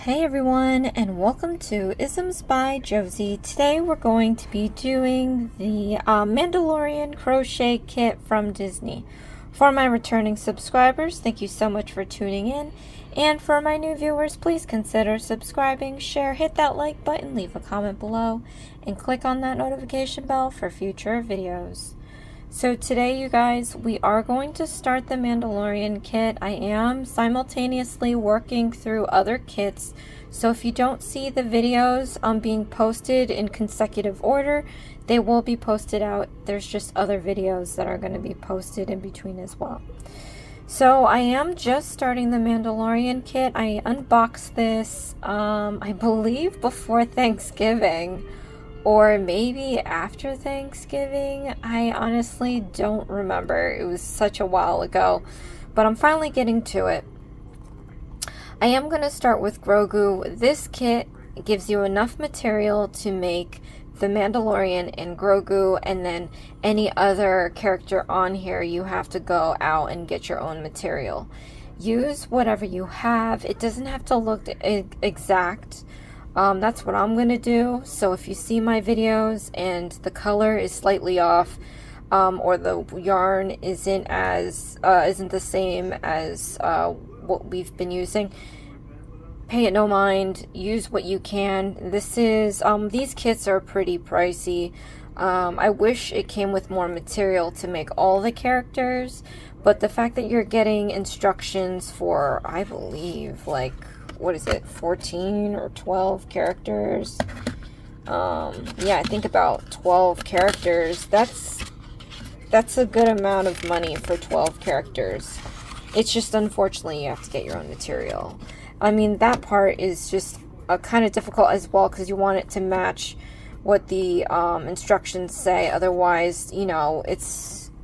Hey everyone, and welcome to Isms by Josie. Today we're going to be doing the Mandalorian Crochet Kit from Disney. For my returning subscribers, thank you so much for tuning in. And for my new viewers, please consider subscribing, share, hit that like button, leave a comment below, and click on that notification bell for future videos. So today, you guys, we are going to start the Mandalorian kit. I am simultaneously working through other kits, so if you don't see the videos being posted in consecutive order, they will be posted out. There's just other videos that are going to be posted in between as well. So I am just starting the Mandalorian kit. I unboxed this, I believe, before Thanksgiving. Or maybe after Thanksgiving. I honestly don't remember. It was such a while ago. But I'm finally getting to it. I am going to start with Grogu. This kit gives you enough material to make the Mandalorian and Grogu, and then any other character on here, you have to go out and get your own material. Use whatever you have. It doesn't have to look exact. That's what I'm going to do. So if you see my videos and the color is slightly off, or the yarn isn't the same as what we've been using, pay it no mind. Use what you can. This is these kits are pretty pricey. I wish it came with more material to make all the characters, but the fact that you're getting instructions for, I believe, like, what is it, 14 or 12 characters? Yeah, I think about 12 characters. That's a good amount of money for 12 characters. It's just, unfortunately, you have to get your own material. I mean, that part is just kind of difficult as well, because you want it to match what the instructions say. Otherwise, you know,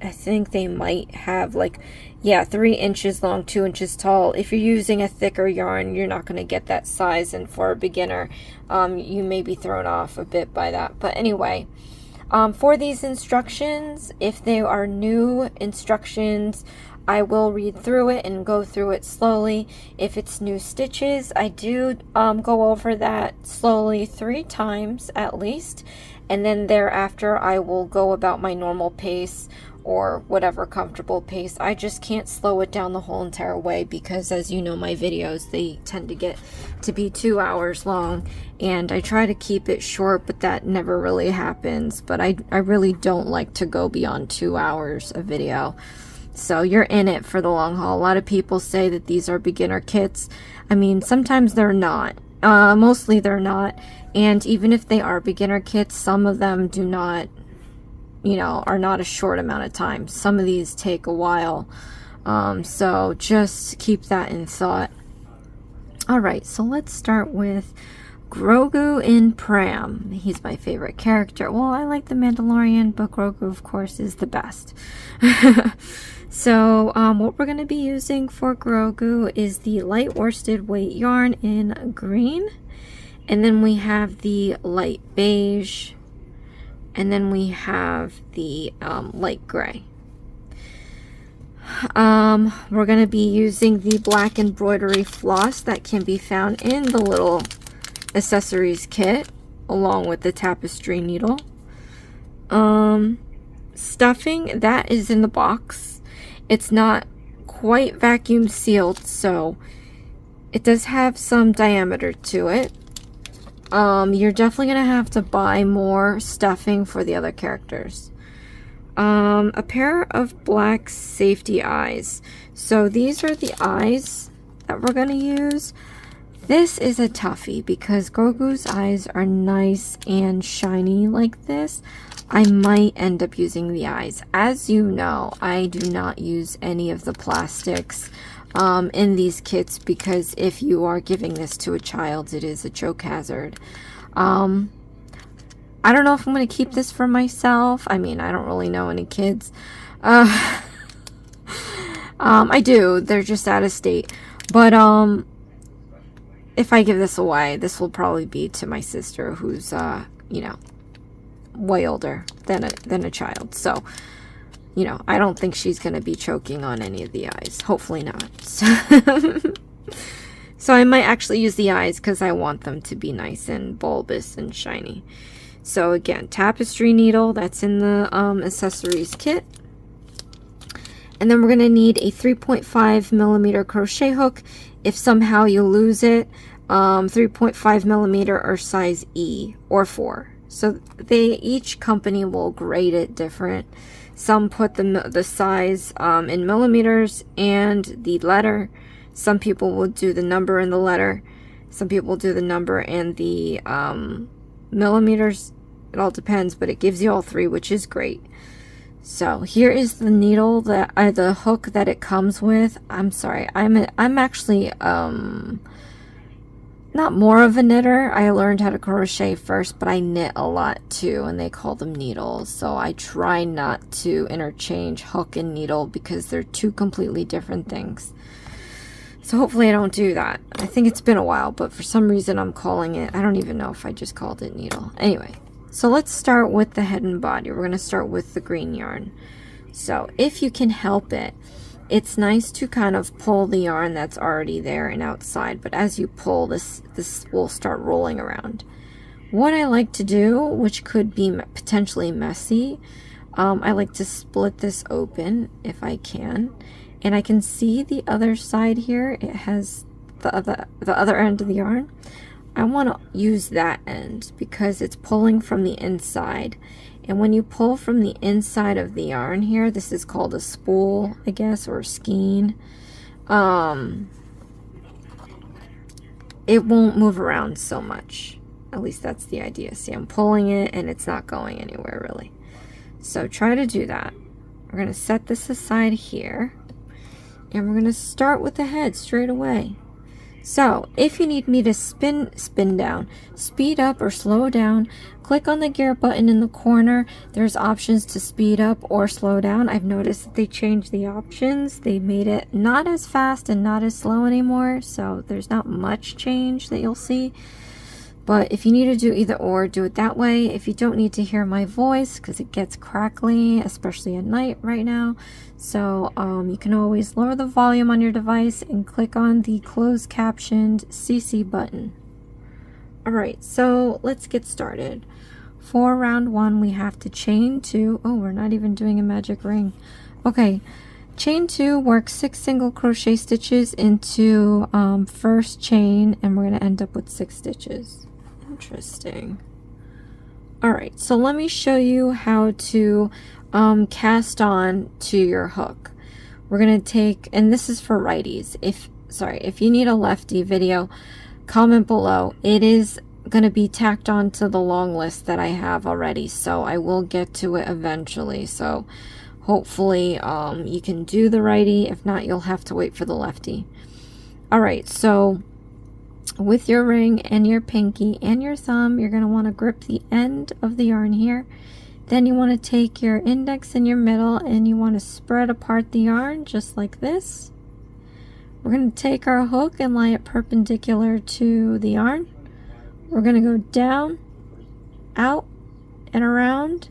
I think they might have, like, yeah, 3 inches long, 2 inches tall. If you're using a thicker yarn, you're not going to get that size, and for a beginner, you may be thrown off a bit by that. But anyway, for these instructions, if they are new instructions, I will read through it and go through it slowly. If it's new stitches, I do go over that slowly 3 times at least, and then thereafter I will go about my normal pace, or whatever comfortable pace. I just can't slow it down the whole entire way, because as you know, my videos, they tend to get to be 2 hours long, and I try to keep it short, but that never really happens. But I really don't like to go beyond 2 hours of video. So you're in it for the long haul. A lot of people say that these are beginner kits. I mean, sometimes they're not. Mostly they're not. And even if they are beginner kits, some of them do not, you know, are not a short amount of time. Some of these take a while. So just keep that in thought. Alright, so let's start with Grogu in Pram. He's my favorite character. Well, I like the Mandalorian, but Grogu, of course, is the best. So, what we're going to be using for Grogu is the light worsted weight yarn in green. And then we have the light beige. And then we have the light gray. We're going to be using the black embroidery floss that can be found in the little accessories kit, along with the tapestry needle. Stuffing, that is in the box. It's not quite vacuum sealed, so it does have some diameter to it. You're definitely going to have to buy more stuffing for the other characters. A pair of black safety eyes. So these are the eyes that we're going to use. This is a toughie because Grogu's eyes are nice and shiny like this. I might end up using the eyes. As you know, I do not use any of the plastics in these kits, because if you are giving this to a child, it is a choke hazard. I don't know if I'm going to keep this for myself. I mean, I don't really know any kids. I do. They're just out of state. But if I give this away, this will probably be to my sister, who's you know, way older than a child. So, you know, I don't think she's going to be choking on any of the eyes. Hopefully not. So I might actually use the eyes because I want them to be nice and bulbous and shiny. So again, tapestry needle, that's in the accessories kit. And then we're going to need a 3.5 millimeter crochet hook. If somehow you lose it, 3.5 millimeter or size E or 4. So each company will grade it different. Some put the size in millimeters and the letter. Some people will do the number and the letter. Some people do the number and the millimeters. It all depends, but it gives you all three, which is great. So here is the needle that the hook that it comes with. I'm sorry, I'm actually not more of a knitter. I learned how to crochet first, but I knit a lot too, and they call them needles. So I try not to interchange hook and needle because they're two completely different things. So hopefully I don't do that. I think it's been a while, but for some reason I'm calling it, I don't even know if I just called it needle. Anyway, so let's start with the head and body. We're going to start with the green yarn. So if you can help it, it's nice to kind of pull the yarn that's already there and outside, but as you pull, this will start rolling around. What I like to do, which could be potentially messy, I like to split this open if I can, and I can see the other side here. It has the other end of the yarn. I want to use that end because it's pulling from the inside. And when you pull from the inside of the yarn here, this is called a spool, I guess, or a skein. It won't move around so much. At least that's the idea. See, I'm pulling it and it's not going anywhere really. So try to do that. We're going to set this aside here. And we're going to start with the head straight away. So if you need me to spin down, speed up or slow down, click on the gear button in the corner. There's options to speed up or slow down. I've noticed that they changed the options. They made it not as fast and not as slow anymore. So there's not much change that you'll see. But if you need to do either or, do it that way. If you don't need to hear my voice because it gets crackly, especially at night right now. So you can always lower the volume on your device and click on the closed captioned CC button. Alright, so let's get started. For round 1, we have to chain 2. Oh, we're not even doing a magic ring. Okay, chain 2, work 6 single crochet stitches into first chain, and we're going to end up with 6 stitches. Interesting. Alright, so let me show you how to cast on to your hook. We're going to take, and this is for righties. If you need a lefty video, comment below. It is going to be tacked on to the long list that I have already, so I will get to it eventually. So hopefully you can do the righty. If not, you'll have to wait for the lefty. Alright, so with your ring and your pinky and your thumb, you're going to want to grip the end of the yarn here. Then you want to take your index and your middle and you want to spread apart the yarn just like this. We're going to take our hook and lie it perpendicular to the yarn. We're going to go down, out, and around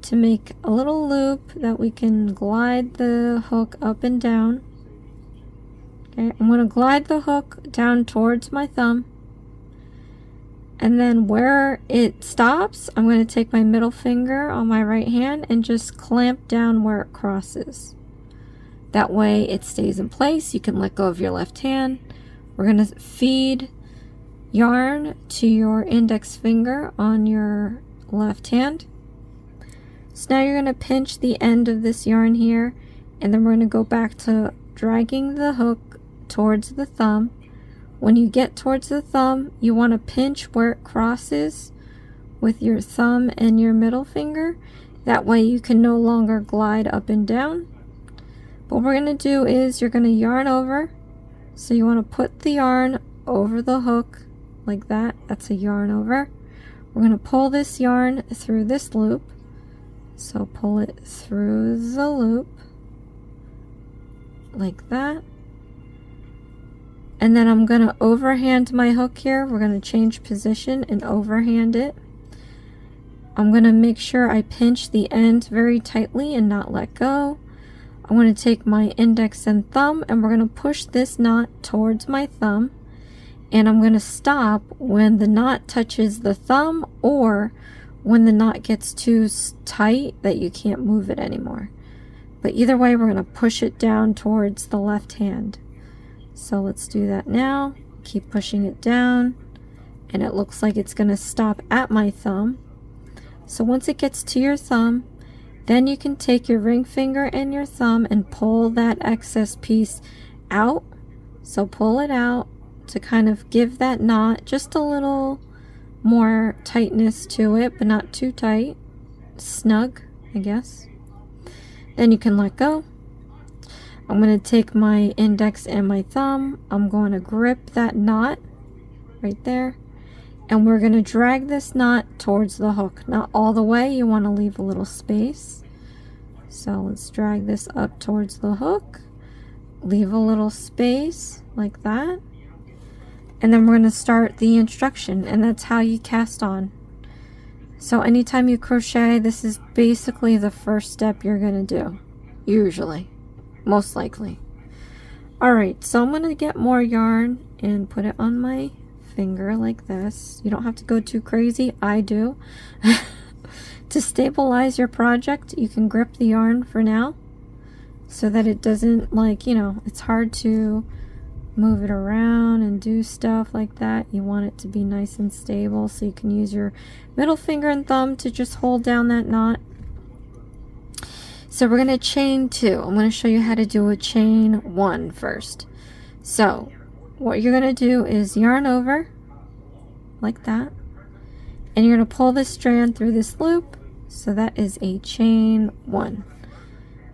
to make a little loop that we can glide the hook up and down. Okay, I'm going to glide the hook down towards my thumb. And then where it stops, I'm going to take my middle finger on my right hand and just clamp down where it crosses. That way it stays in place. You can let go of your left hand. We're going to feed yarn to your index finger on your left hand. So now you're going to pinch the end of this yarn here, and then we're going to go back to dragging the hook towards the thumb. When you get towards the thumb, you want to pinch where it crosses with your thumb and your middle finger. That way you can no longer glide up and down. But what we're going to do is you're going to yarn over. So you want to put the yarn over the hook like that. That's a yarn over. We're going to pull this yarn through this loop. So pull it through the loop like that. And then I'm going to overhand my hook here. We're going to change position and overhand it. I'm going to make sure I pinch the end very tightly and not let go. I'm going to take my index and thumb, and we're going to push this knot towards my thumb, and I'm going to stop when the knot touches the thumb or when the knot gets too tight that you can't move it anymore. But either way, we're going to push it down towards the left hand. So let's do that now. Keep pushing it down, and it looks like it's going to stop at my thumb. So once it gets to your thumb, then you can take your ring finger and your thumb and pull that excess piece out. So pull it out to kind of give that knot just a little more tightness to it, but not too tight. Snug, I guess. Then you can let go. I'm going to take my index and my thumb. I'm going to grip that knot right there. And we're going to drag this knot towards the hook. Not all the way. You want to leave a little space. So let's drag this up towards the hook. Leave a little space like that. And then we're going to start the instruction. And that's how you cast on. So anytime you crochet, this is basically the first step you're going to do. Usually. Most likely. Alright, so I'm going to get more yarn and put it on my finger like this. You don't have to go too crazy. I do. To stabilize your project, you can grip the yarn for now so that it doesn't, like, you know, it's hard to move it around and do stuff like that. You want it to be nice and stable, so you can use your middle finger and thumb to just hold down that knot. So we're going to chain 2. I'm going to show you how to do a chain 1 first. So what you're going to do is yarn over like that, and you're going to pull this strand through this loop. So that is a chain 1.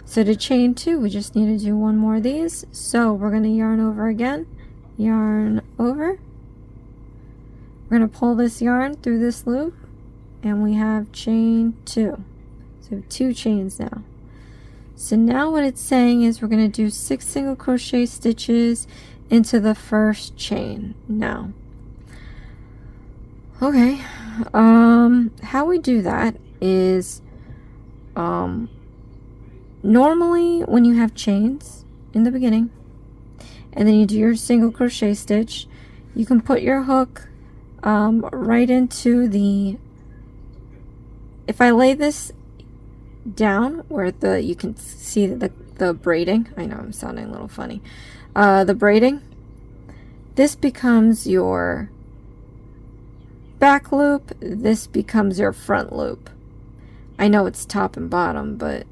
So to chain 2, we just need to do one more of these. So we're going to yarn over again, yarn over. We're going to pull this yarn through this loop, and we have chain 2. So 2 chains now. So now what it's saying is we're going to do 6 single crochet stitches into the first chain now. Okay, how we do that is normally when you have chains in the beginning and then you do your single crochet stitch, you can put your hook right into the, if I lay this down where you can see the braiding, I know I'm sounding a little funny, the braiding, this becomes your back loop, this becomes your front loop. I know it's top and bottom, but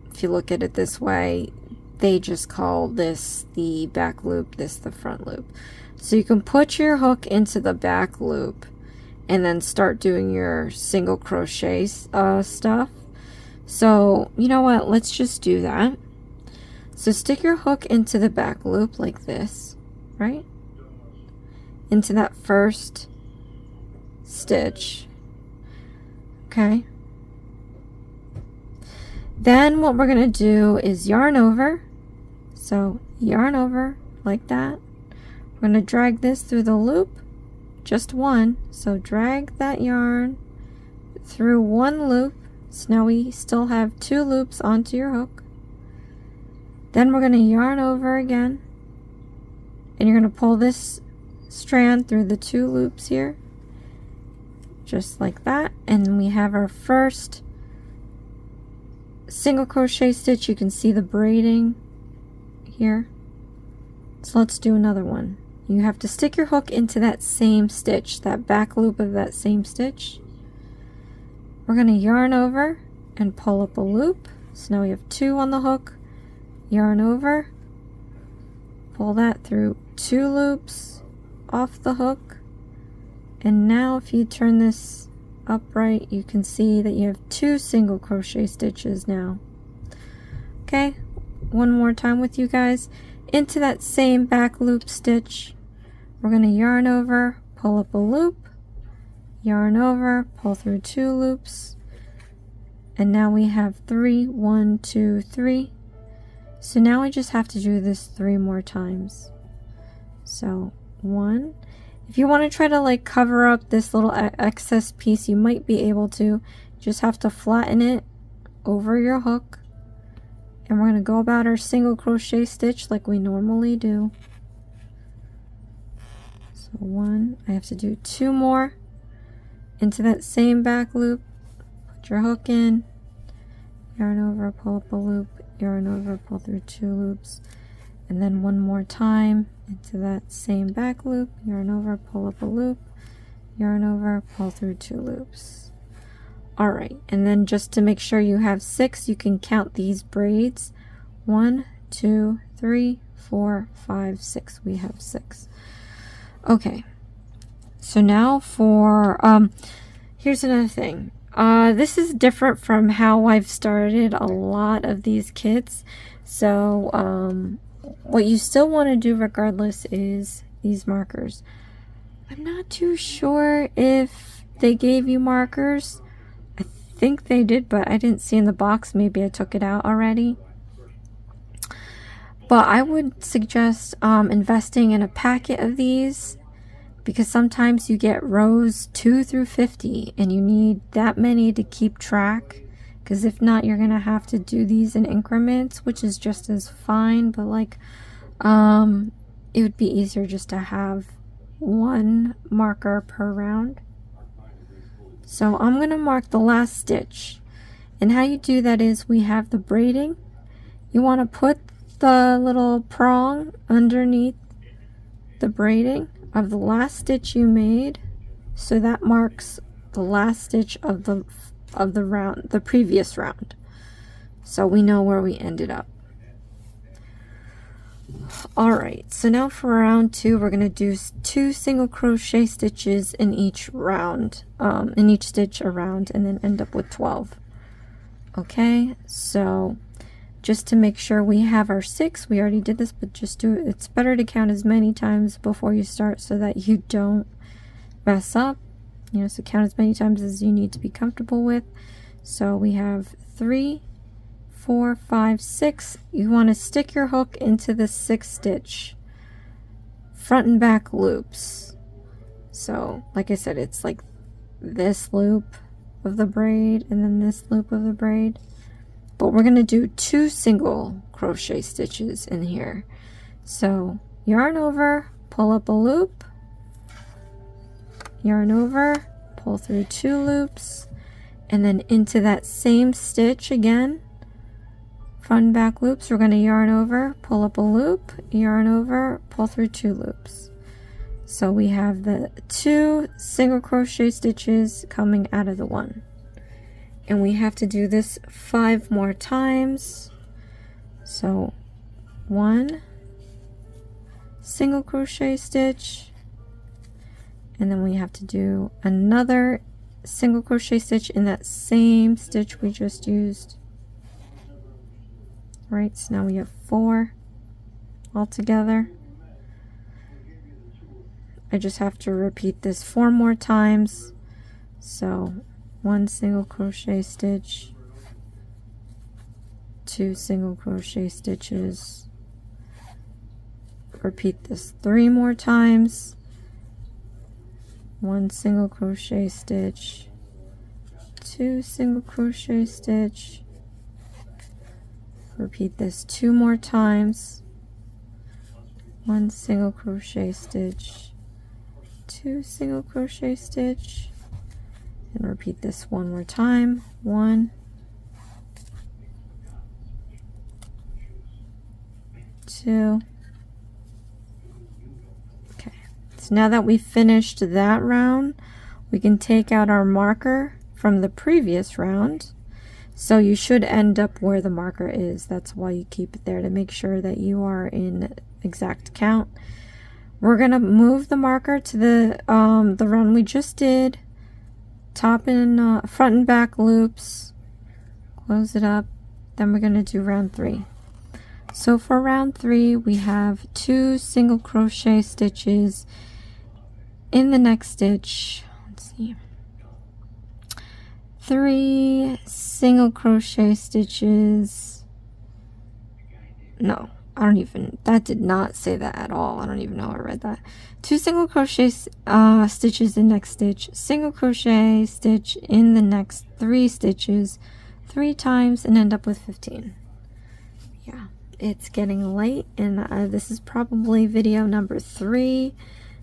if you look at it this way, they just call this the back loop, this the front loop. So you can put your hook into the back loop and then start doing your single crochet stuff. So you know what, let's just do that. So stick your hook into the back loop like this, right? Into that first stitch. Okay. Then what we're going to do is yarn over. So yarn over like that. We're going to drag this through the loop, just one. So drag that yarn through one loop. So now we still have 2 loops onto your hook. Then we're going to yarn over again, and you're going to pull this strand through the 2 loops here, just like that, and we have our first single crochet stitch. You can see the braiding here. So let's do another one. You have to stick your hook into that same stitch, that back loop of that same stitch. We're going to yarn over and pull up a loop. So now we have 2 on the hook. Yarn over, pull that through 2 loops off the hook, and now if you turn this upright, you can see that you have 2 single crochet stitches now. Okay, one more time with you guys. Into that same back loop stitch, we're going to yarn over, pull up a loop, yarn over, pull through 2 loops, and now we have 3, 1, 2, 3. So now we just have to do this 3 more times. So 1. If you want to try to like cover up this little excess piece, you might be able to. Just have to flatten it over your hook and we're going to go about our single crochet stitch like we normally do. So 1, I have to do 2 more into that same back loop. Put your hook in, yarn over, pull up a loop, yarn over, pull through 2 loops, and then 1 more time into that same back loop, yarn over, pull up a loop, yarn over, pull through 2 loops. Alright, and then just to make sure you have 6, you can count these braids. 1, 2, 3, 4, 5, 6. We have 6. Okay, so now for here's another thing. This is different from how I've started a lot of these kits. So what you still want to do regardless is these markers. I'm not too sure if they gave you markers. I think they did, but I didn't see in the box. Maybe I took it out already. But I would suggest investing in a packet of these, because sometimes you get rows 2 through 50 and you need that many to keep track, because if not, you're gonna have to do these in increments, which is just as fine, but like it would be easier just to have 1 marker per round. So I'm gonna mark the last stitch, and how you do that is we have the braiding. You want to put the little prong underneath the braiding of the last stitch you made, so that marks the last stitch of the round, the previous round, so we know where we ended up. Alright, so now for round 2, we're going to do 2 single crochet stitches in each round, in each stitch around, and then end up with 12. Okay, so just to make sure we have our 6, we already did this, but just do it. It's better to count as many times before you start so that you don't mess up. You know, so count as many times as you need to be comfortable with. So we have 3, 4, 5, 6. You want to stick your hook into the 6th stitch, front and back loops. So like I said, it's like this loop of the braid and then this loop of the braid, but we're going to do 2 single crochet stitches in here. So yarn over, pull up a loop, yarn over, pull through 2 loops, and then into that same stitch again, front and back loops, we're going to yarn over, pull up a loop, yarn over, pull through 2 loops. So we have the 2 single crochet stitches coming out of the 1. And we have to do this 5 more times. So 1 single crochet stitch, and then we have to do another single crochet stitch in that same stitch we just used. Right, so now we have 4 all together. I just have to repeat this 4 more times. So 1 single crochet stitch, 2 single crochet stitches, repeat this 3 more times, 1 single crochet stitch, 2 single crochet stitch, repeat this 2 more times, 1 single crochet stitch, 2 single crochet stitch, and repeat this 1 more time. 1, 2. Okay, so now that we've finished that round, we can take out our marker from the previous round. So you should end up where the marker is. That's why you keep it there, to make sure that you are in exact count. We're gonna move the marker to the round we just did. Top and front and back loops, close it up, then we're going to do round 3. So for round 3, we have 2 single crochet stitches in the next stitch. Let's see, 3 single crochet stitches. No, I don't even, that did not say that at all. I don't even know how I read that. 2 single crochet stitches in next stitch, single crochet stitch in the next 3 stitches 3 times, and end up with 15. yeah, it's getting late, and this is probably video number 3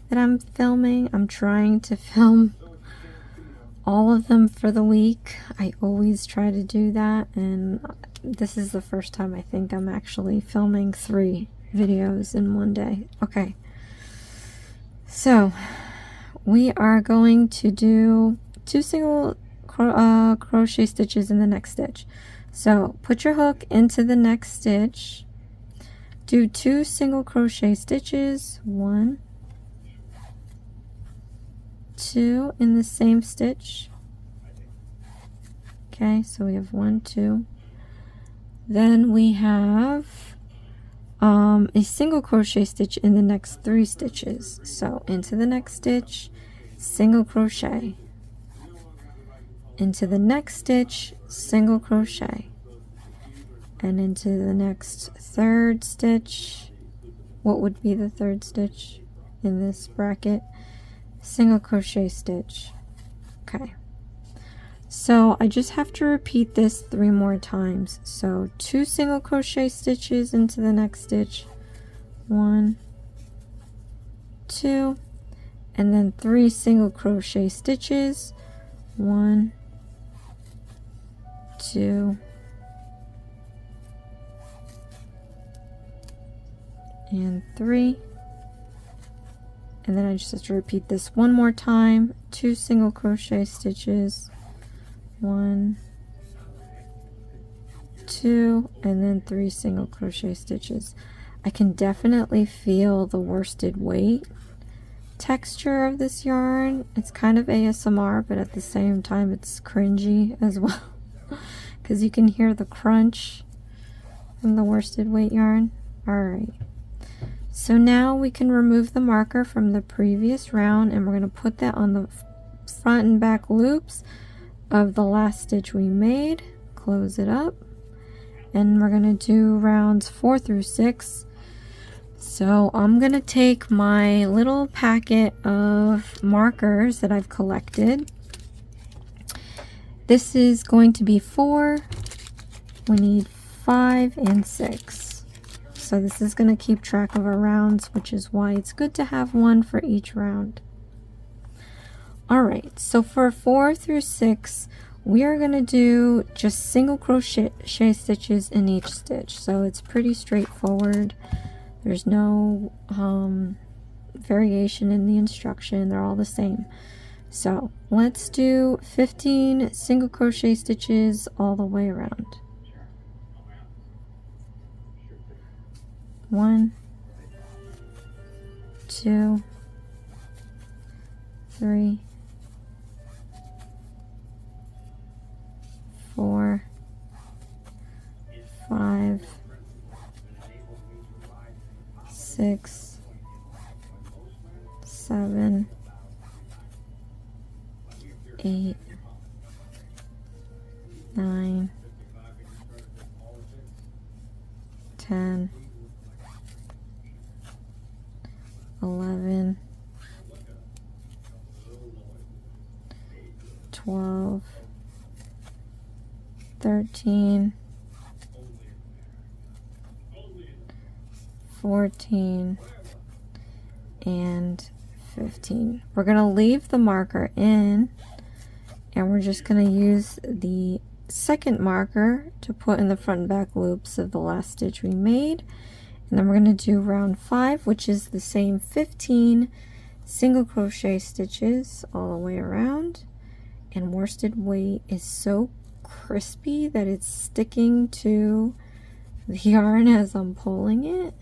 that I'm filming. I'm trying to film all of them for the week. I always try to do that, and this is the first time I think I'm actually filming 3 videos in one day. Okay, so we are going to do 2 single crochet stitches in the next stitch. So put your hook into the next stitch, do 2 single crochet stitches, 1, 2 in the same stitch. Okay, so we have 1, 2. Then we have a single crochet stitch in the next 3 stitches. So into the next stitch, single crochet, into the next stitch, single crochet, and into the next 3rd stitch. What would be the 3rd stitch in this bracket? Single crochet stitch. Okay, so I just have to repeat this 3 more times. So 2 single crochet stitches into the next stitch, 1, 2, and then 3 single crochet stitches, 1, 2, and 3. And then I just have to repeat this 1 more time. 2 single crochet stitches, 1, 2, and then 3 single crochet stitches. I can definitely feel the worsted weight texture of this yarn. It's kind of ASMR, but at the same time it's cringy as well, because you can hear the crunch from the worsted weight yarn. Alright, so now we can remove the marker from the previous round, and we're going to put that on the front and back loops of the last stitch we made. Close it up, and we're going to do rounds 4 through 6. So I'm going to take my little packet of markers that I've collected. This is going to be 4. We need 5 and 6. So this is going to keep track of our rounds, which is why it's good to have one for each round. Alright, so for 4 through 6, we are going to do just single crochet stitches in each stitch. So it's pretty straightforward. There's no variation in the instruction. They're all the same. So let's do 15 single crochet stitches all the way around. 1, 2, 3, 4, 5, 6, 7, 8, 9, 10, 11, 12, 13, 14, and 15. We're going to leave the marker in, and we're just going to use the second marker to put in the front and back loops of the last stitch we made. And then we're going to do round 5, which is the same 15 single crochet stitches all the way around. And worsted weight is so crispy that it's sticking to the yarn as I'm pulling it.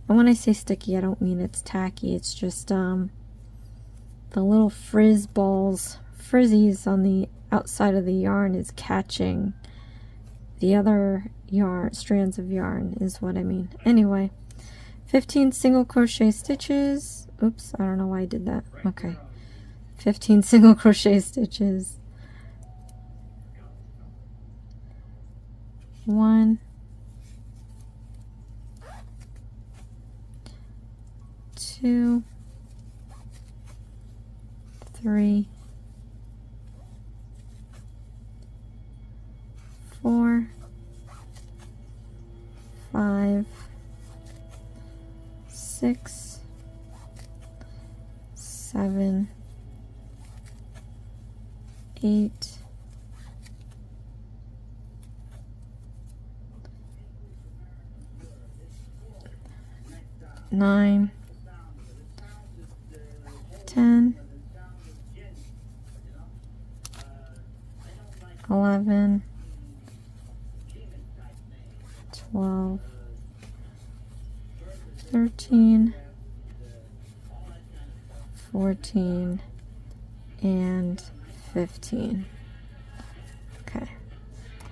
And when I say sticky, I don't mean it's tacky. It's just the little frizzies on the outside of the yarn is catching the other yarn, strands of yarn is what I mean. Anyway, 15 single crochet stitches. Oops, I don't know why I did that. Okay, 15 single crochet stitches. 1, 2, 3, 4, 5, 6, 7, 8, 9, 10, 11, 12, 13, 14, and 15. Okay,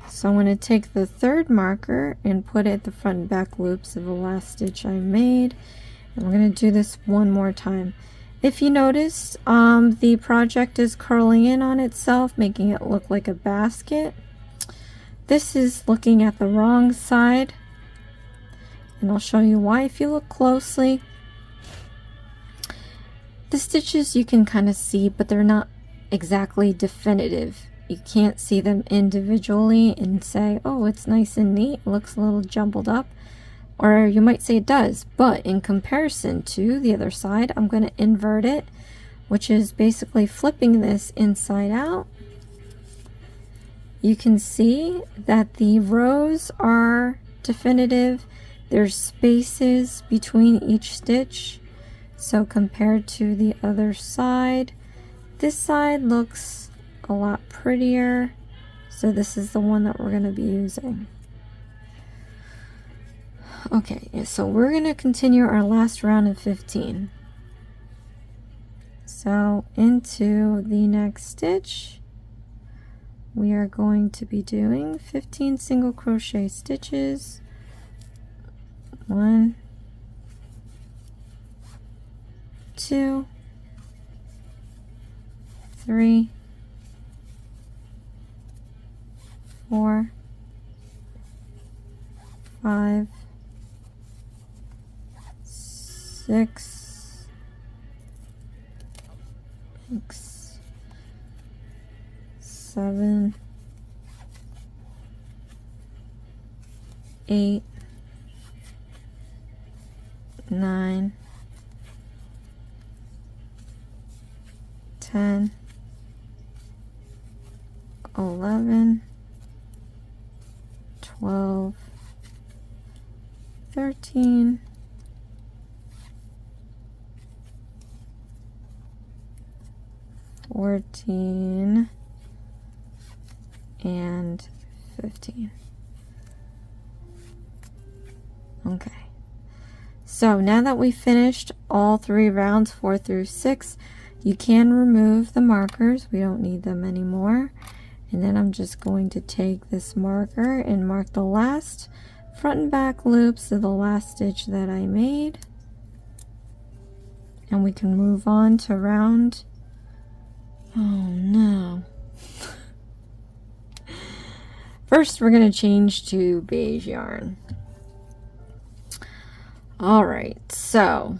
so I'm going to take the third marker and put it at the front and back loops of the last stitch I made, and we're going to do this one more time. If you notice, the project is curling in on itself, making it look like a basket. This is looking at the wrong side, and I'll show you why if you look closely. The stitches you can kind of see, but they're not exactly definitive. You can't see them individually and say, oh, it's nice and neat, it looks a little jumbled up. Or you might say it does, but in comparison to the other side, I'm going to invert it, which is basically flipping this inside out. You can see that the rows are definitive. There's spaces between each stitch. So compared to the other side, this side looks a lot prettier. So this is the one that we're going to be using. Okay, so we're going to continue our last round of 15. So into the next stitch, we are going to be doing 15 single crochet stitches. 1, 2, 3, 4, 5, 6, 7, 8, 9, 10, 11, 12, 13, 14, and 15. Okay, so now that we finished all 3 rounds, 4 through 6, you can remove the markers. We don't need them anymore. And then I'm just going to take this marker and mark the last front and back loops of the last stitch that I made. And we can move on to round. Oh no. First, we're going to change to beige yarn. Alright, so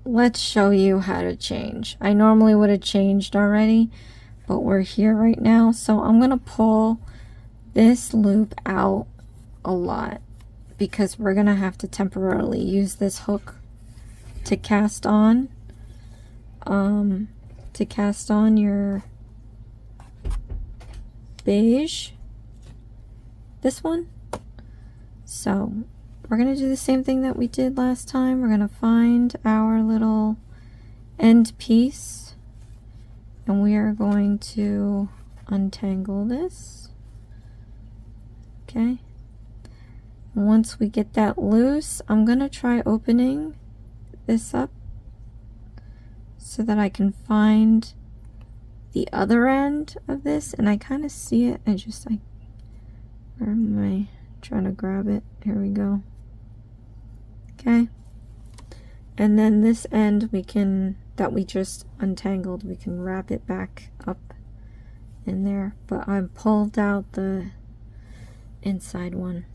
let's show you how to change. I normally would have changed already, but we're here right now. So I'm going to pull this loop out a lot because we're going to have to temporarily use this hook to cast on. Your beige, this one. So we're going to do the same thing that we did last time. We're going to find our little end piece and we are going to untangle this. Okay. Once we get that loose, I'm going to try opening this up so that I can find the other end of this, and I kind of see it. Where am I trying to grab it? Here we go. Okay, and then this end that we just untangled, we can wrap it back up in there, but I pulled out the inside one.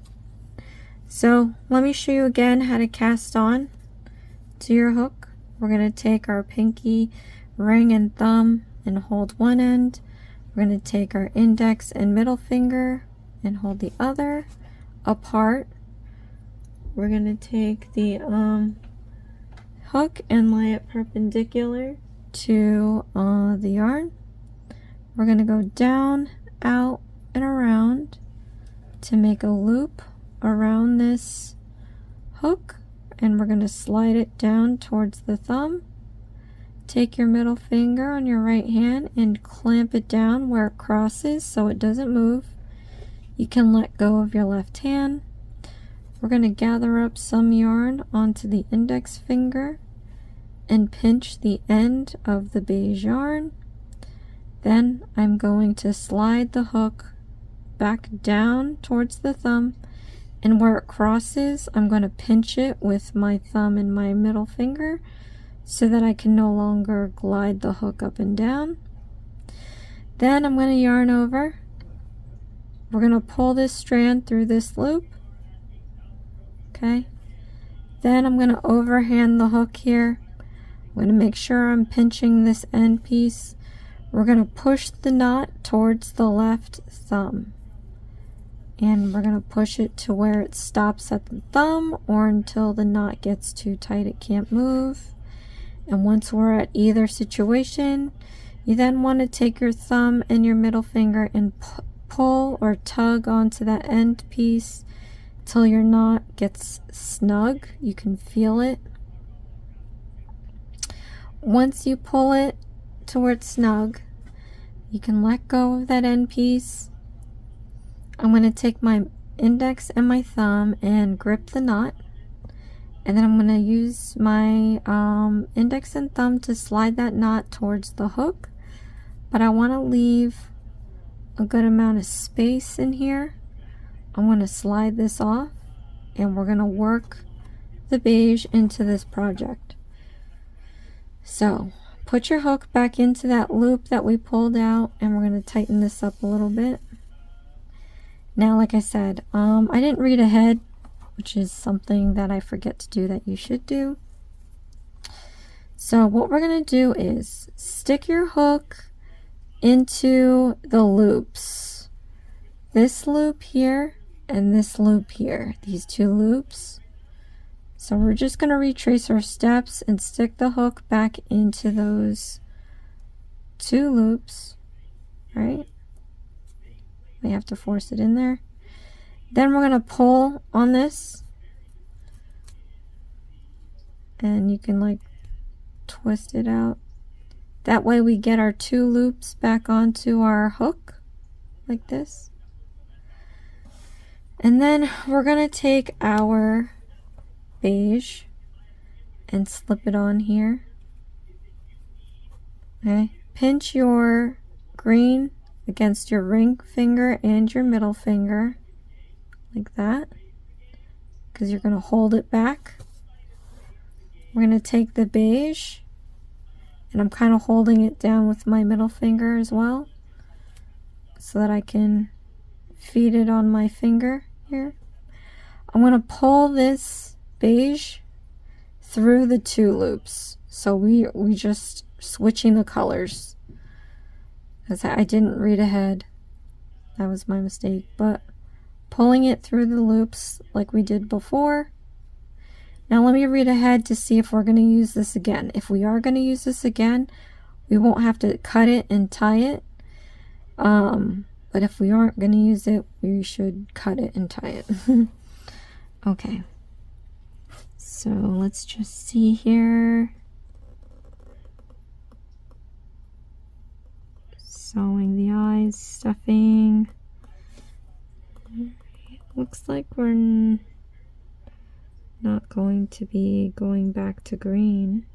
So let me show you again how to cast on to your hook. We're going to take our pinky, ring, and thumb and hold one end. We're going to take our index and middle finger and hold the other apart. we're going to take the hook and lay it perpendicular to the yarn. We're going to go down, out, and around to make a loop around this hook, and we're going to slide it down towards the thumb. Take your middle finger on your right hand and clamp it down where it crosses so it doesn't move. You can let go of your left hand. We're going to gather up some yarn onto the index finger and pinch the end of the beige yarn. Then I'm going to slide the hook back down towards the thumb, and where it crosses, I'm going to pinch it with my thumb and my middle finger so that I can no longer glide the hook up and down. Then I'm going to yarn over. We're going to pull this strand through this loop. Okay. Then I'm going to overhand the hook here. I'm going to make sure I'm pinching this end piece. We're going to push the knot towards the left thumb. And we're going to push it to where it stops at the thumb or until the knot gets too tight it can't move. And once we're at either situation, you then want to take your thumb and your middle finger and pull or tug onto that end piece till your knot gets snug. You can feel it. Once you pull it to where it's snug, you can let go of that end piece. I'm going to take my index and my thumb and grip the knot, and then I'm going to use my index and thumb to slide that knot towards the hook, but I want to leave a good amount of space in here. I'm going to slide this off, and we're going to work the beige into this project. So put your hook back into that loop that we pulled out, and we're going to tighten this up a little bit. Now, like I said, I didn't read ahead, which is something that I forget to do that you should do. So what we're going to do is stick your hook into the loops. This loop here and this loop here, these two loops. So we're just going to retrace our steps and stick the hook back into those two loops, right? We have to force it in there. Then we're going to pull on this, and you can like twist it out. That way we get our two loops back onto our hook like this. And then we're going to take our beige and slip it on here. Okay, pinch your green against your ring finger and your middle finger like that, because you're going to hold it back. We're going to take the beige, and I'm kind of holding it down with my middle finger as well so that I can feed it on my finger here. I'm going to pull this beige through the two loops, so we just switching the colors, because I didn't read ahead. That was my mistake. But pulling it through the loops like we did before. Now let me read ahead to see if we're going to use this again. If we are going to use this again, we won't have to cut it and tie it. But if we aren't going to use it, we should cut it and tie it. Okay. So let's just see here. Sewing the eyes, stuffing. Looks like we're not going to be going back to green.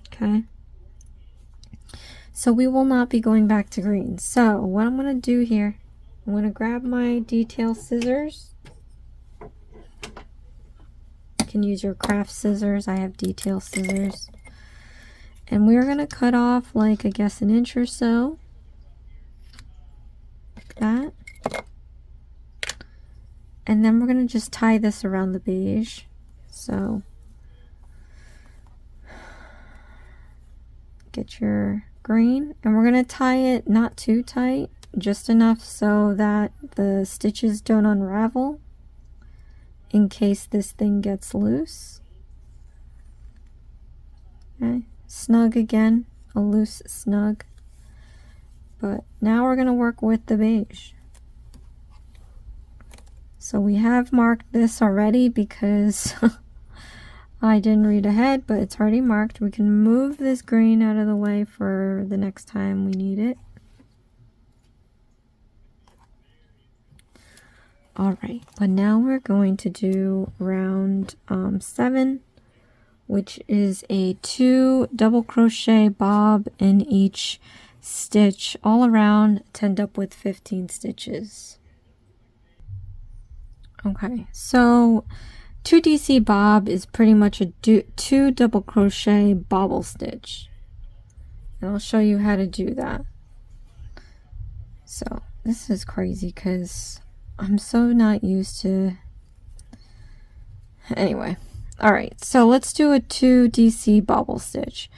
Okay. So we will not be going back to green. So what I'm going to do here, I'm going to grab my detail scissors. You can use your craft scissors. I have detail scissors. And we're going to cut off like, I guess, an inch or so. Like that. And then we're going to just tie this around the beige. So get your green, and we're going to tie it not too tight, just enough so that the stitches don't unravel. in case this thing gets loose. Okay, snug again, a loose snug. But now we're going to work with the beige. So we have marked this already because I didn't read ahead, but it's already marked. We can move this green out of the way for the next time we need it. Alright, but now we're going to do round 7, which is a 2 double crochet bob in each stitch all around to end up with 15 stitches. Okay, so 2 DC bob is pretty much a 2 double crochet bobble stitch, and I'll show you how to do that. So this is crazy because I'm so not used to. Anyway, alright, so let's do a 2 DC bobble stitch.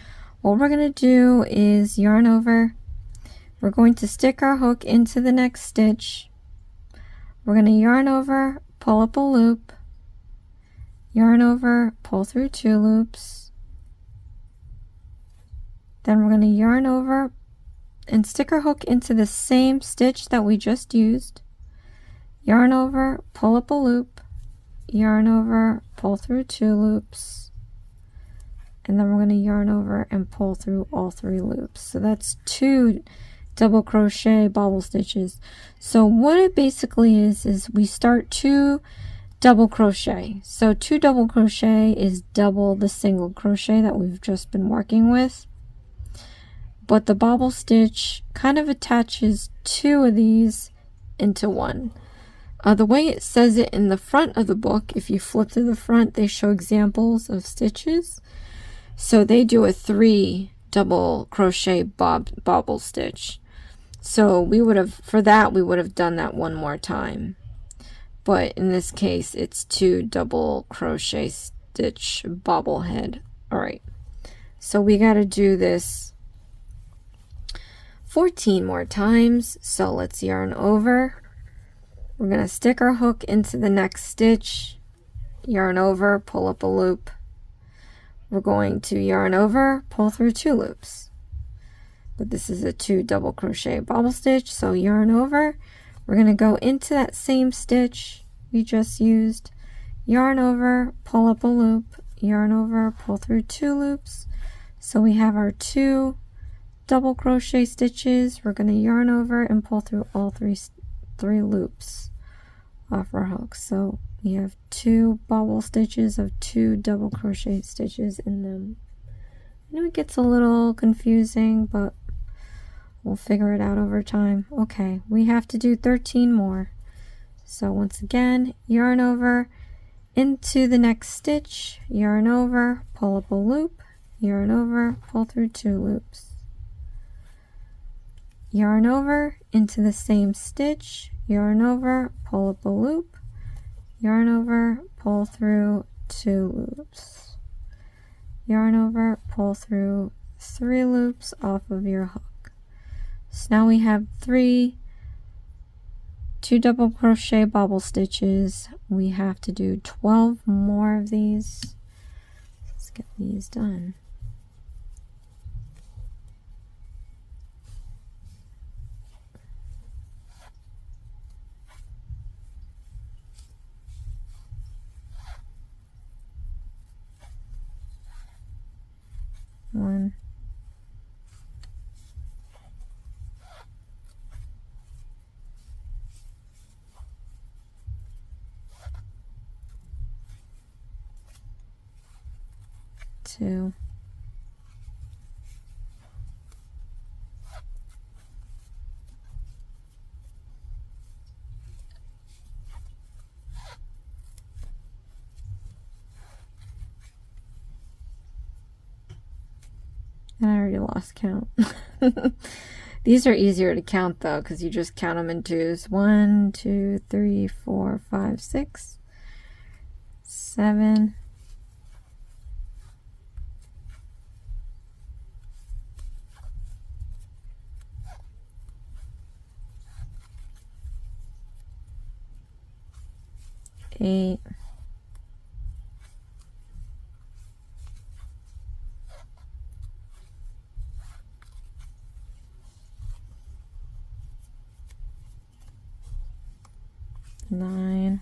What we're going to do is yarn over. We're going to stick our hook into the next stitch. We're going to yarn over, pull up a loop, yarn over, pull through 2 loops. Then we're going to yarn over and stick our hook into the same stitch that we just used. Yarn over, pull up a loop, yarn over, pull through 2 loops, and then we're going to yarn over and pull through all 3 loops. So that's 2 double crochet bobble stitches. So what it basically is we start 2 double crochet. So 2 double crochet is double the single crochet that we've just been working with. But the bobble stitch kind of attaches 2 of these into one. The way it says it in the front of the book, if you flip to the front, they show examples of stitches. So they do a 3 double crochet bobble stitch. So we would have, for that, we would have done that one more time. But in this case, it's 2 double crochet stitch bobble head. Alright, so we got to do this 14 more times. So let's yarn over. We're going to stick our hook into the next stitch, yarn over, pull up a loop. We're going to yarn over, pull through 2 loops. But this is a 2 double crochet bobble stitch, so yarn over. We're going to go into that same stitch we just used, yarn over, pull up a loop, yarn over, pull through 2 loops. So we have our 2 double crochet stitches. We're going to yarn over and pull through all 3 loops off our hook. So we have 2 bobble stitches of 2 double crochet stitches in them. I know it gets a little confusing, but we'll figure it out over time. Okay, we have to do 13 more. So once again, yarn over into the next stitch, yarn over, pull up a loop, yarn over, pull through 2 loops. Yarn over into the same stitch, yarn over, pull up a loop, yarn over, pull through 2 loops. Yarn over, pull through 3 loops off of your hook. So now we have 2 double crochet bobble stitches. We have to do 12 more of these. Let's get these done. One, 2, 3. And I already lost count. These are easier to count though, because you just count them in twos. 1, 2, 3, 4, 5, 6, 7, 8, 9,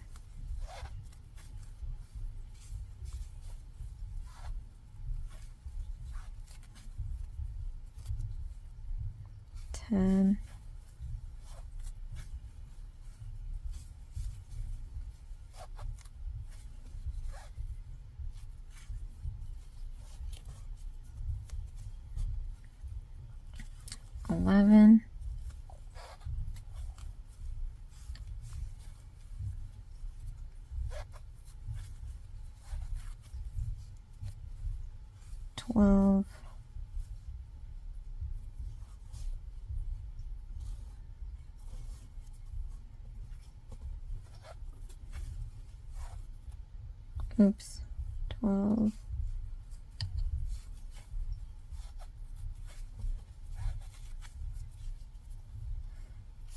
10, 11, 12, 12,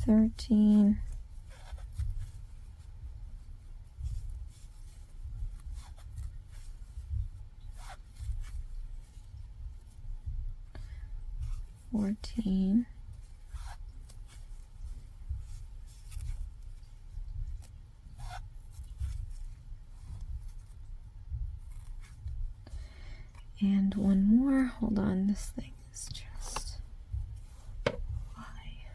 13, 14, 'and one more. Hold on, this thing is just why.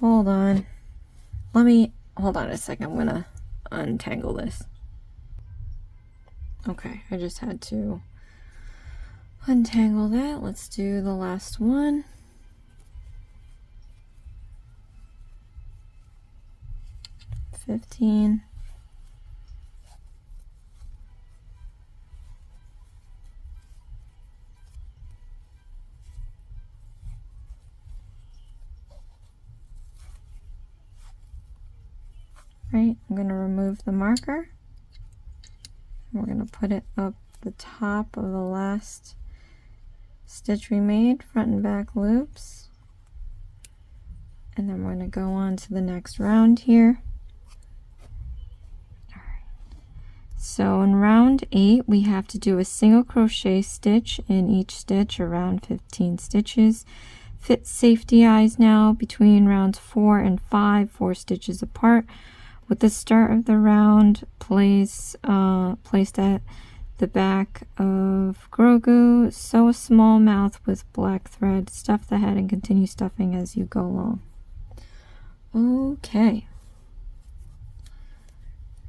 Hold on. Hold on a second. I'm gonna untangle this. Okay, I just had to untangle that. Let's do the last one. 15, 'Right, I'm going to remove the marker. We're going to put it up the top of the last stitch we made, front and back loops. And then we're going to go on to the next round here. So in round 8, we have to do a single crochet stitch in each stitch, around 15 stitches. Fit safety eyes now between rounds 4 and 5, 4 stitches apart. With the start of the round, placed at the back of Grogu, sew a small mouth with black thread, stuff the head, and continue stuffing as you go along. Okay.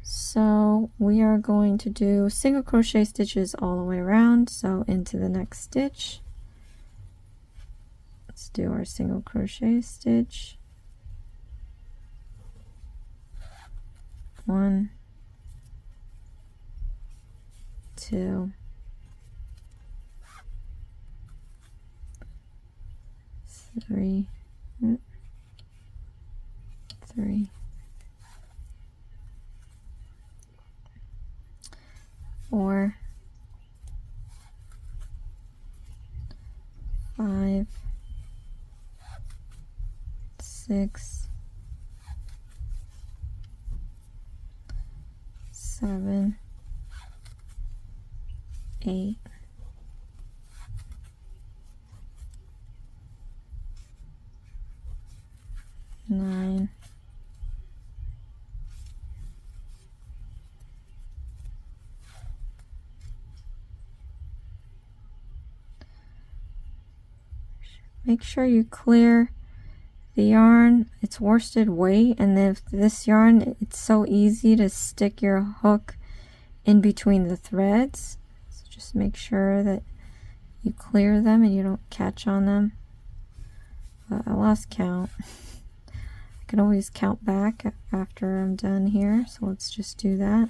So we are going to do single crochet stitches all the way around. So into the next stitch, let's do our single crochet stitch. 1, 2, 3, 4, 5, 6, 7, 8, 9, 10. Make sure you clear the yarn. It's worsted weight, and if this yarn, it's so easy to stick your hook in between the threads. So just make sure that you clear them and you don't catch on them. But I lost count. I can always count back after I'm done here, so let's just do that.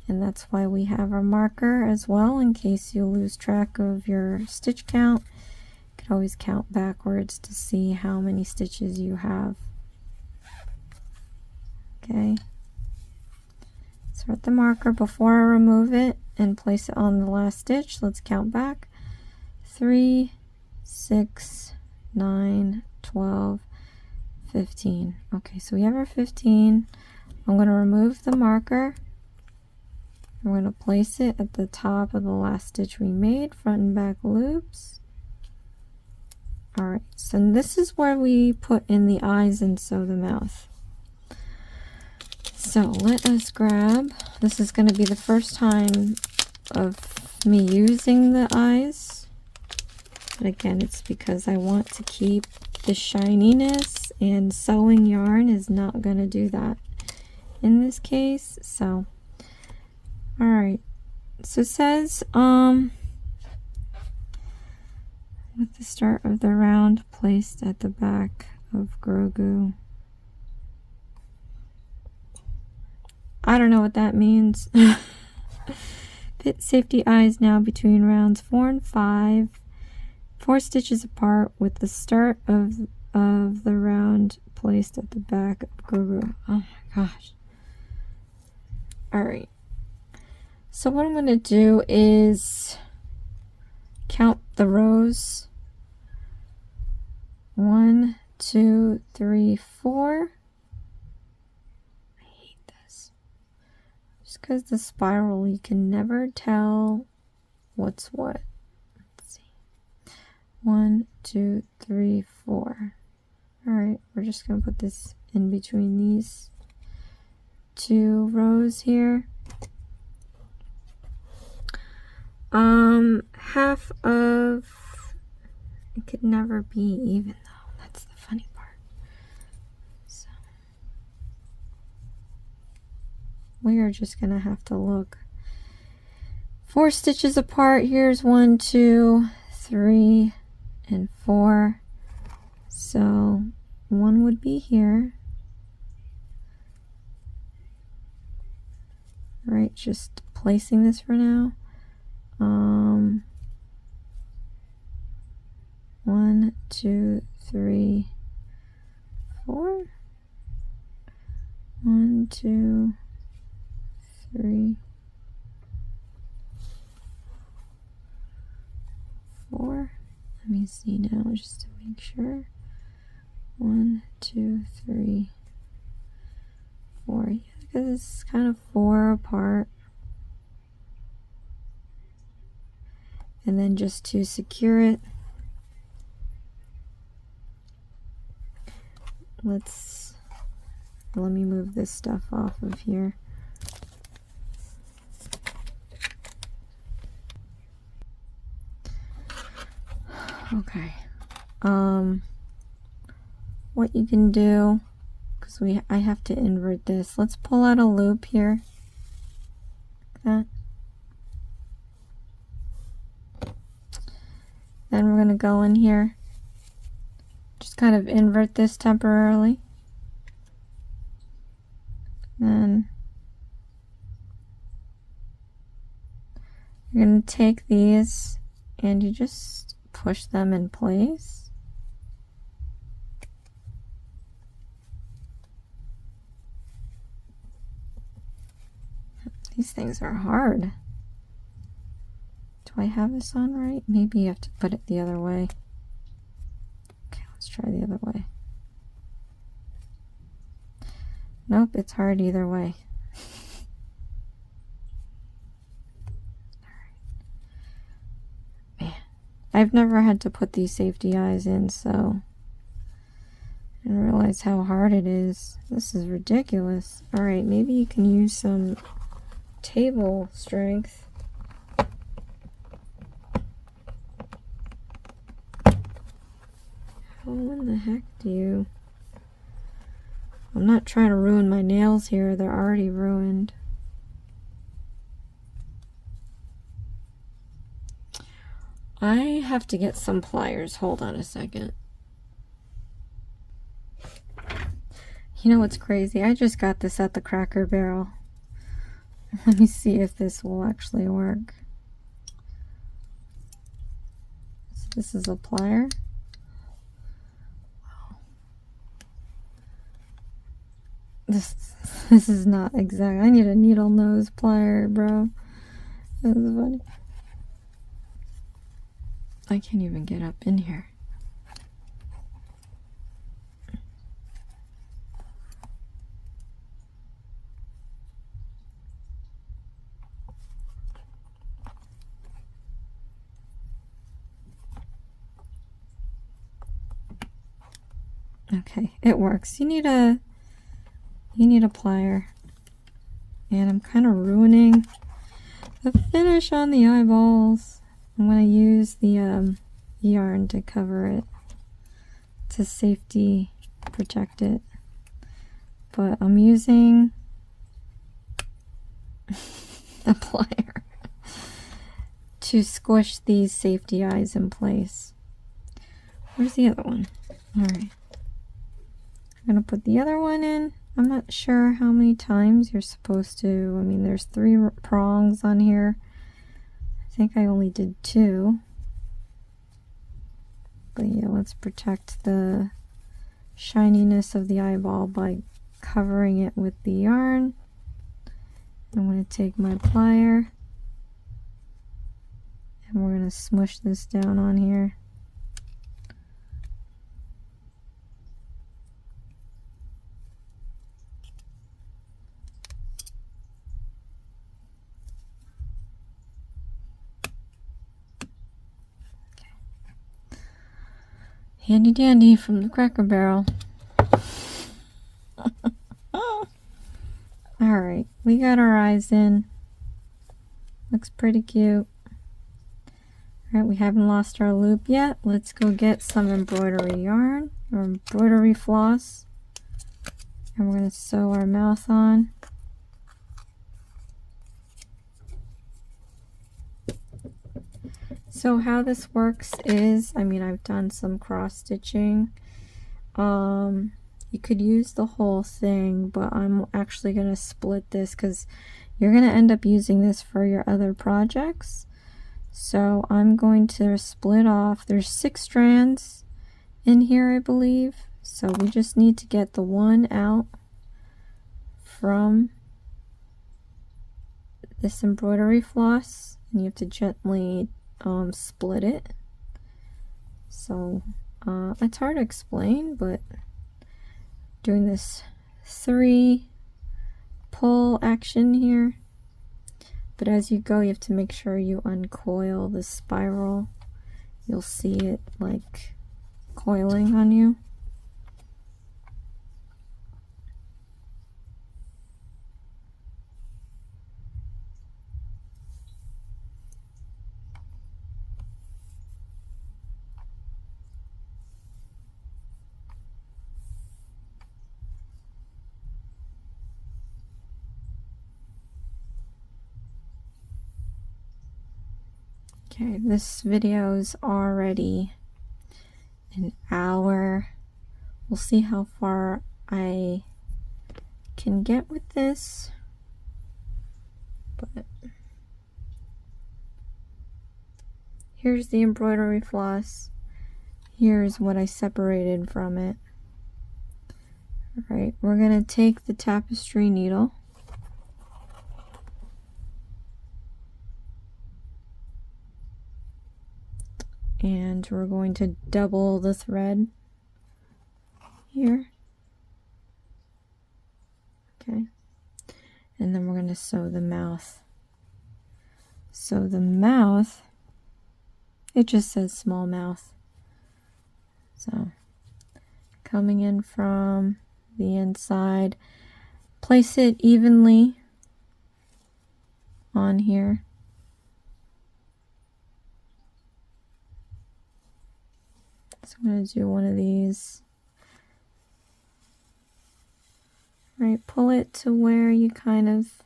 And that's why we have our marker as well, in case you lose track of your stitch count. You can always count backwards to see how many stitches you have. Okay. Insert the marker before I remove it and place it on the last stitch. Let's count back. 3, 6, 9, 12, 15. Okay, so we have our 15. I'm going to remove the marker. We're going to place it at the top of the last stitch we made, front and back loops. Alright, so this is where we put in the eyes and sew the mouth. So let us grab, this is going to be the first time of me using the eyes. But again, it's because I want to keep the shininess, and sewing yarn is not going to do that in this case. So alright, so it says with the start of the round placed at the back of Grogu. I don't know what that means. Fit safety eyes now between rounds 4 and 5, 4 stitches apart, with the start of the round placed at the back of Grogu. Oh my gosh. Alright. So what I'm going to do is count the rows. 1, 2, 3, 4. I hate this. Just because the spiral, you can never tell what's what. Let's see. 1, 2, 3, 4. Alright, we're just going to put this in between these 2 rows here. Half of it could never be even though. That's the funny part. So we are just gonna have to look 4 stitches apart. Here's 1, 2, 3, and 4. So 1 would be here. Right, just placing this for now. 1, 2, 3, 4. 1, 2, 3, 4. Let me see now just to make sure. 1, 2, 3, 4. Yeah, because it's kind of 4 apart. And then just to secure it, let me move this stuff off of here. Okay. What you can do, because I have to invert this. Let's pull out a loop here. Like that. Then we're going to go in here, just kind of invert this temporarily. Then you're going to take these and you just push them in place. These things are hard. Do I have this on right? Maybe you have to put it the other way. Okay, let's try the other way. Nope, it's hard either way. Man, I've never had to put these safety eyes in, so I didn't realize how hard it is. This is ridiculous. Alright, maybe you can use some table strength. How in the heck do you... I'm not trying to ruin my nails here. They're already ruined. I have to get some pliers. Hold on a second. You know what's crazy? I just got this at the Cracker Barrel. Let me see if this will actually work. So this is a plier. This is not exact. I need a needle nose plier, bro. This is funny. I can't even get up in here. Okay, it works. You need a plier. And I'm kind of ruining the finish on the eyeballs. I'm going to use the yarn to cover it, to safety protect it. But I'm using the plier to squish these safety eyes in place. Where's the other one? Alright. I'm going to put the other one in. I'm not sure how many times you're supposed to. I mean, there's 3 prongs on here. I think I only did 2. But yeah, let's protect the shininess of the eyeball by covering it with the yarn. I'm going to take my plier and we're going to smush this down on here. Handy dandy from the Cracker Barrel. Alright, we got our eyes in. Looks pretty cute. Alright, we haven't lost our loop yet. Let's go get some embroidery yarn or embroidery floss. And we're going to sew our mouth on. So how this works is, I mean, I've done some cross stitching. You could use the whole thing, but I'm actually going to split this because you're going to end up using this for your other projects. So I'm going to split off. There's 6 strands in here, I believe. So we just need to get the one out from this embroidery floss, and you have to gently split it. So it's hard to explain, but doing this 3 pull action here, but as you go you have to make sure you uncoil the spiral. You'll see it like coiling on you. Okay, this video is already an hour. We'll see how far I can get with this. But here's the embroidery floss. Here's what I separated from it. Alright, we're going to take the tapestry needle. And we're going to double the thread here. Okay. And then we're going to sew the mouth. So the mouth, it just says small mouth. So coming in from the inside, place it evenly on here. So I'm going to do one of these. Right, pull it to where you kind of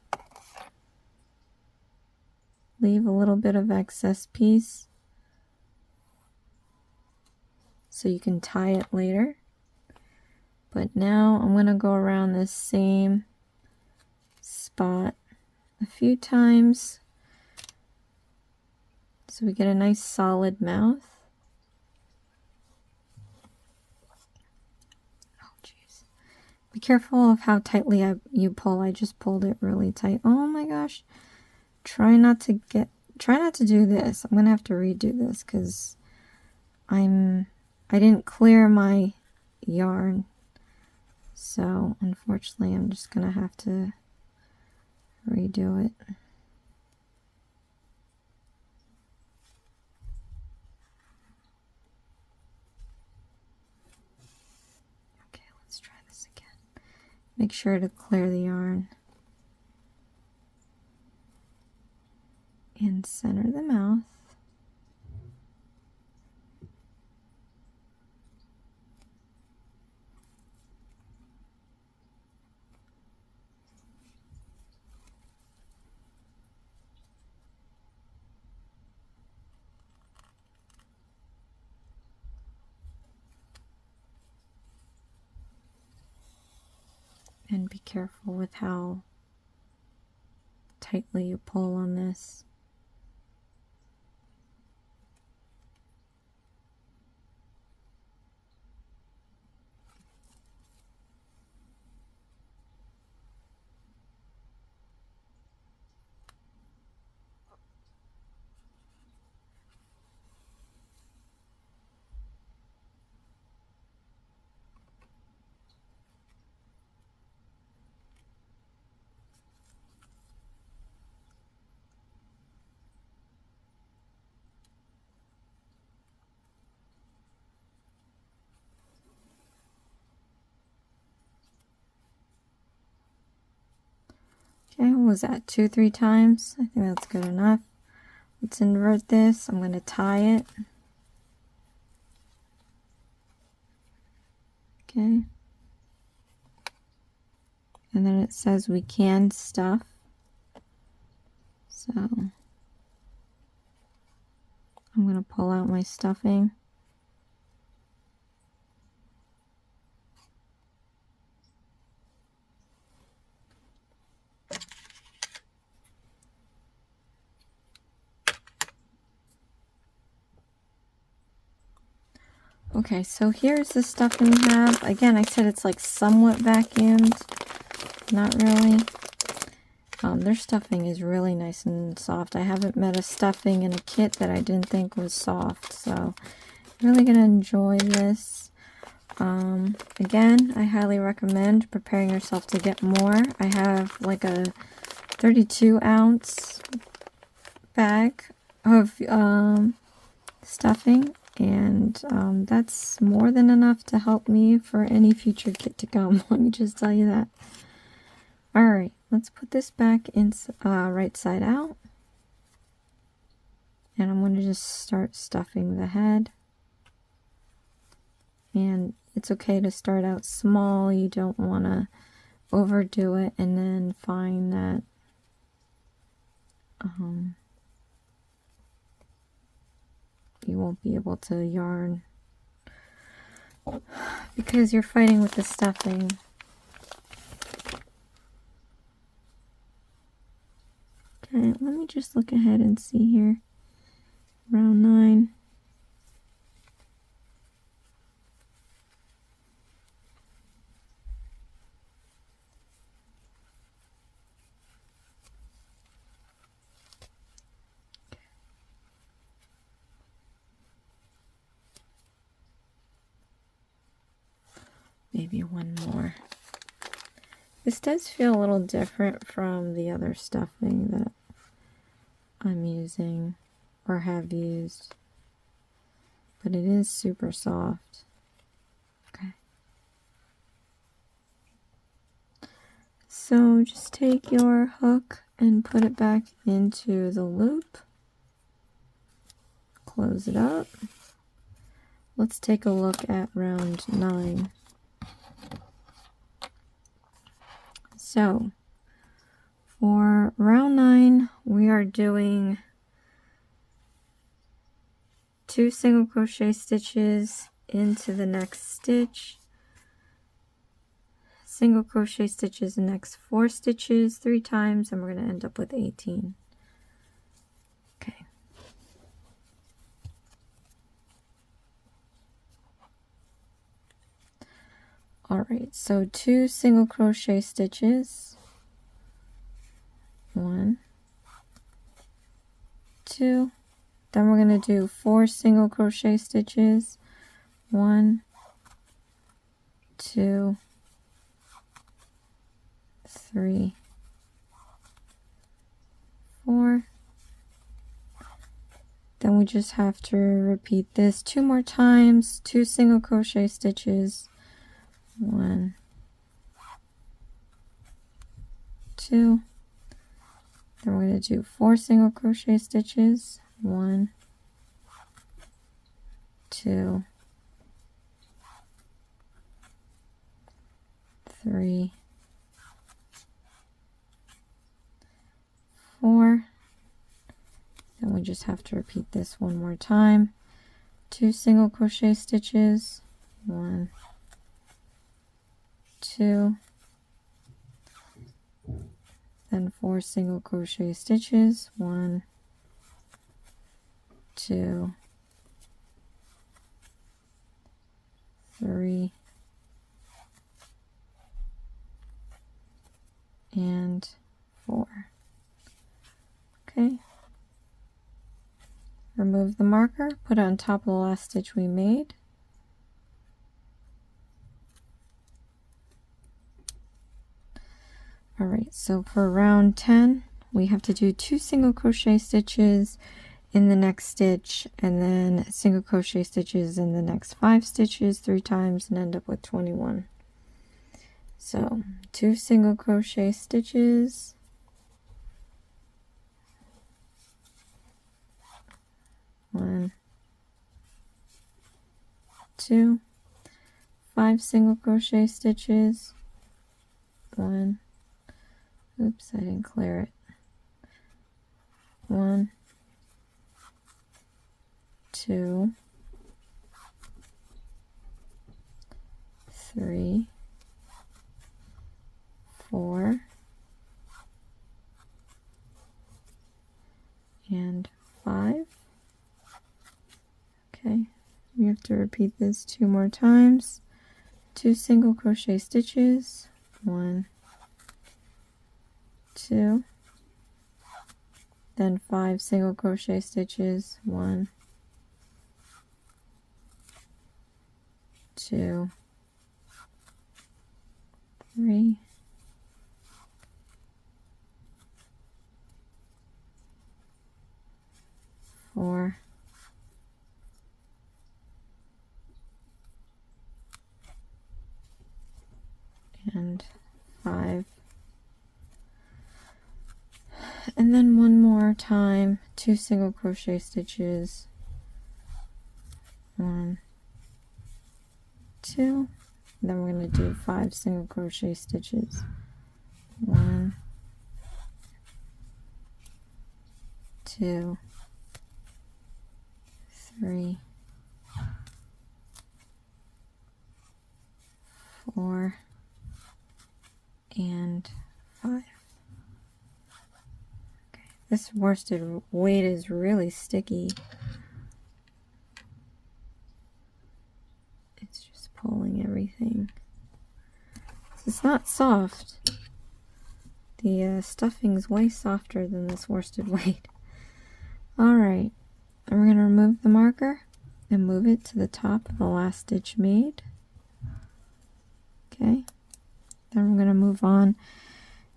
leave a little bit of excess piece so you can tie it later. But now I'm going to go around this same spot a few times so we get a nice solid mouth. Be careful of how tightly you pull. I just pulled it really tight. Oh my gosh. Try not to do this. I'm gonna have to redo this because I didn't clear my yarn. So unfortunately I'm just gonna have to redo it. Make sure to clear the yarn. And center the mouth. And be careful with how tightly you pull on this. Okay, what was that? 2-3 times? I think that's good enough. Let's invert this. I'm going to tie it. Okay. And then it says we can stuff. So I'm going to pull out my stuffing. Okay, so here's the stuffing we have. Again, I said it's like somewhat vacuumed. Not really. Their stuffing is really nice and soft. I haven't met a stuffing in a kit that I didn't think was soft. So, really going to enjoy this. Again, I highly recommend preparing yourself to get more. I have like a 32-ounce bag of stuffing. And that's more than enough to help me for any future kit to come. Let me just tell you that. Alright, let's put this back in right side out. And I'm going to just start stuffing the head. And it's okay to start out small. You don't want to overdo it and then find that you won't be able to yarn because you're fighting with the stuffing. Okay, let me just look ahead and see here. Round 9. Maybe one more. This does feel a little different from the other stuffing that I'm using or have used, but it is super soft. Okay. So just take your hook and put it back into the loop. Close it up. Let's take a look at round 9. So, for round 9, we are doing 2 single crochet stitches into the next stitch, single crochet stitches the next 4 stitches 3 times, and we're going to end up with 18. Okay. Alright, so 2 single crochet stitches, 1, 2, then we're going to do 4 single crochet stitches, 1, 2, 3, 4. Then we just have to repeat this 2 more times, 2 single crochet stitches, 1, 2. Then we're going to do 4 single crochet stitches. 1, 2, 3, 4. Then we just have to repeat this one more time. 2 single crochet stitches. 1, 2, then 4 single crochet stitches. 1, 2, 3, and 4. Okay. Remove the marker, put it on top of the last stitch we made. Alright, so for round 10, we have to do 2 single crochet stitches in the next stitch, and then single crochet stitches in the next 5 stitches 3 times, and end up with 21. So 2 single crochet stitches, 1, 2, 5 single crochet stitches, 1, oops, I didn't clear it, 1, 2, 3, 4, and 5. Okay, we have to repeat this 2 more times. 2 single crochet stitches, 1, 2, then 5 single crochet stitches, 1, 2, 3, 4, and 5. And then one more time, 2 single crochet stitches, 1, 2, then we're going to do 5 single crochet stitches, 1, 2, 3, 4, and 5. Okay, this worsted weight is really sticky. It's just pulling everything. It's not soft. The stuffing's way softer than this worsted weight. Alright, and we're going to remove the marker and move it to the top of the last stitch made. Okay, then we're going to move on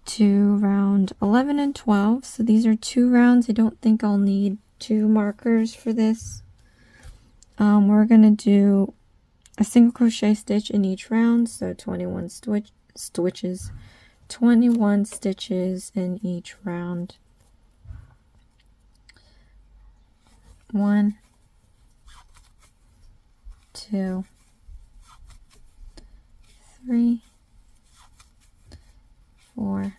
to round 11 and 12. So these are 2 rounds. I don't think I'll need 2 markers for this. We're going to do a single crochet stitch in each round, so 21 stitches, 21 stitches in each round. 1, 2, 3, 4,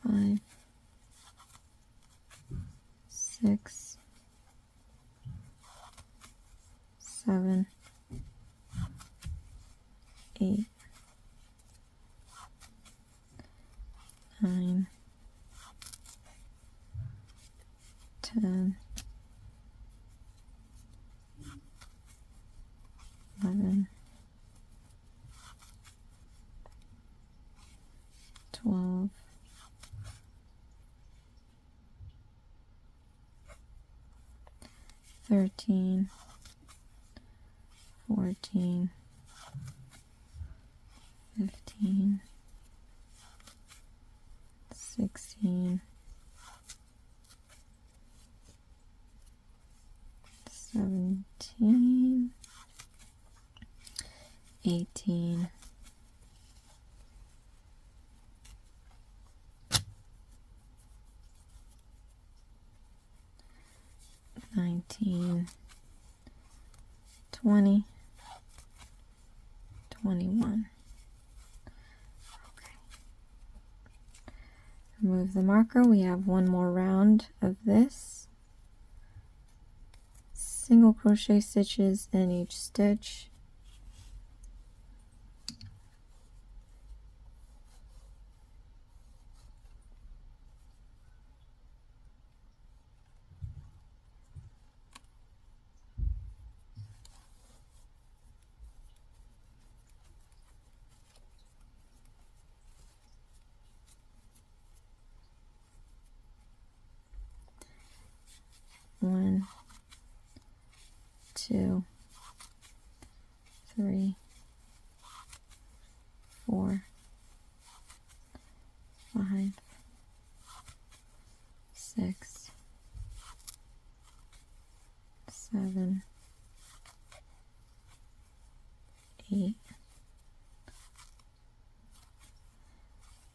5, 6, 7, 8, 9, 10, 11, 12, 13, 14, 15, 16, 17, 18, 20, 21. Okay. Remove the marker. We have one more round of this. Single crochet stitches in each stitch. One, 2, 3, 4, 5, 6, 7, 8,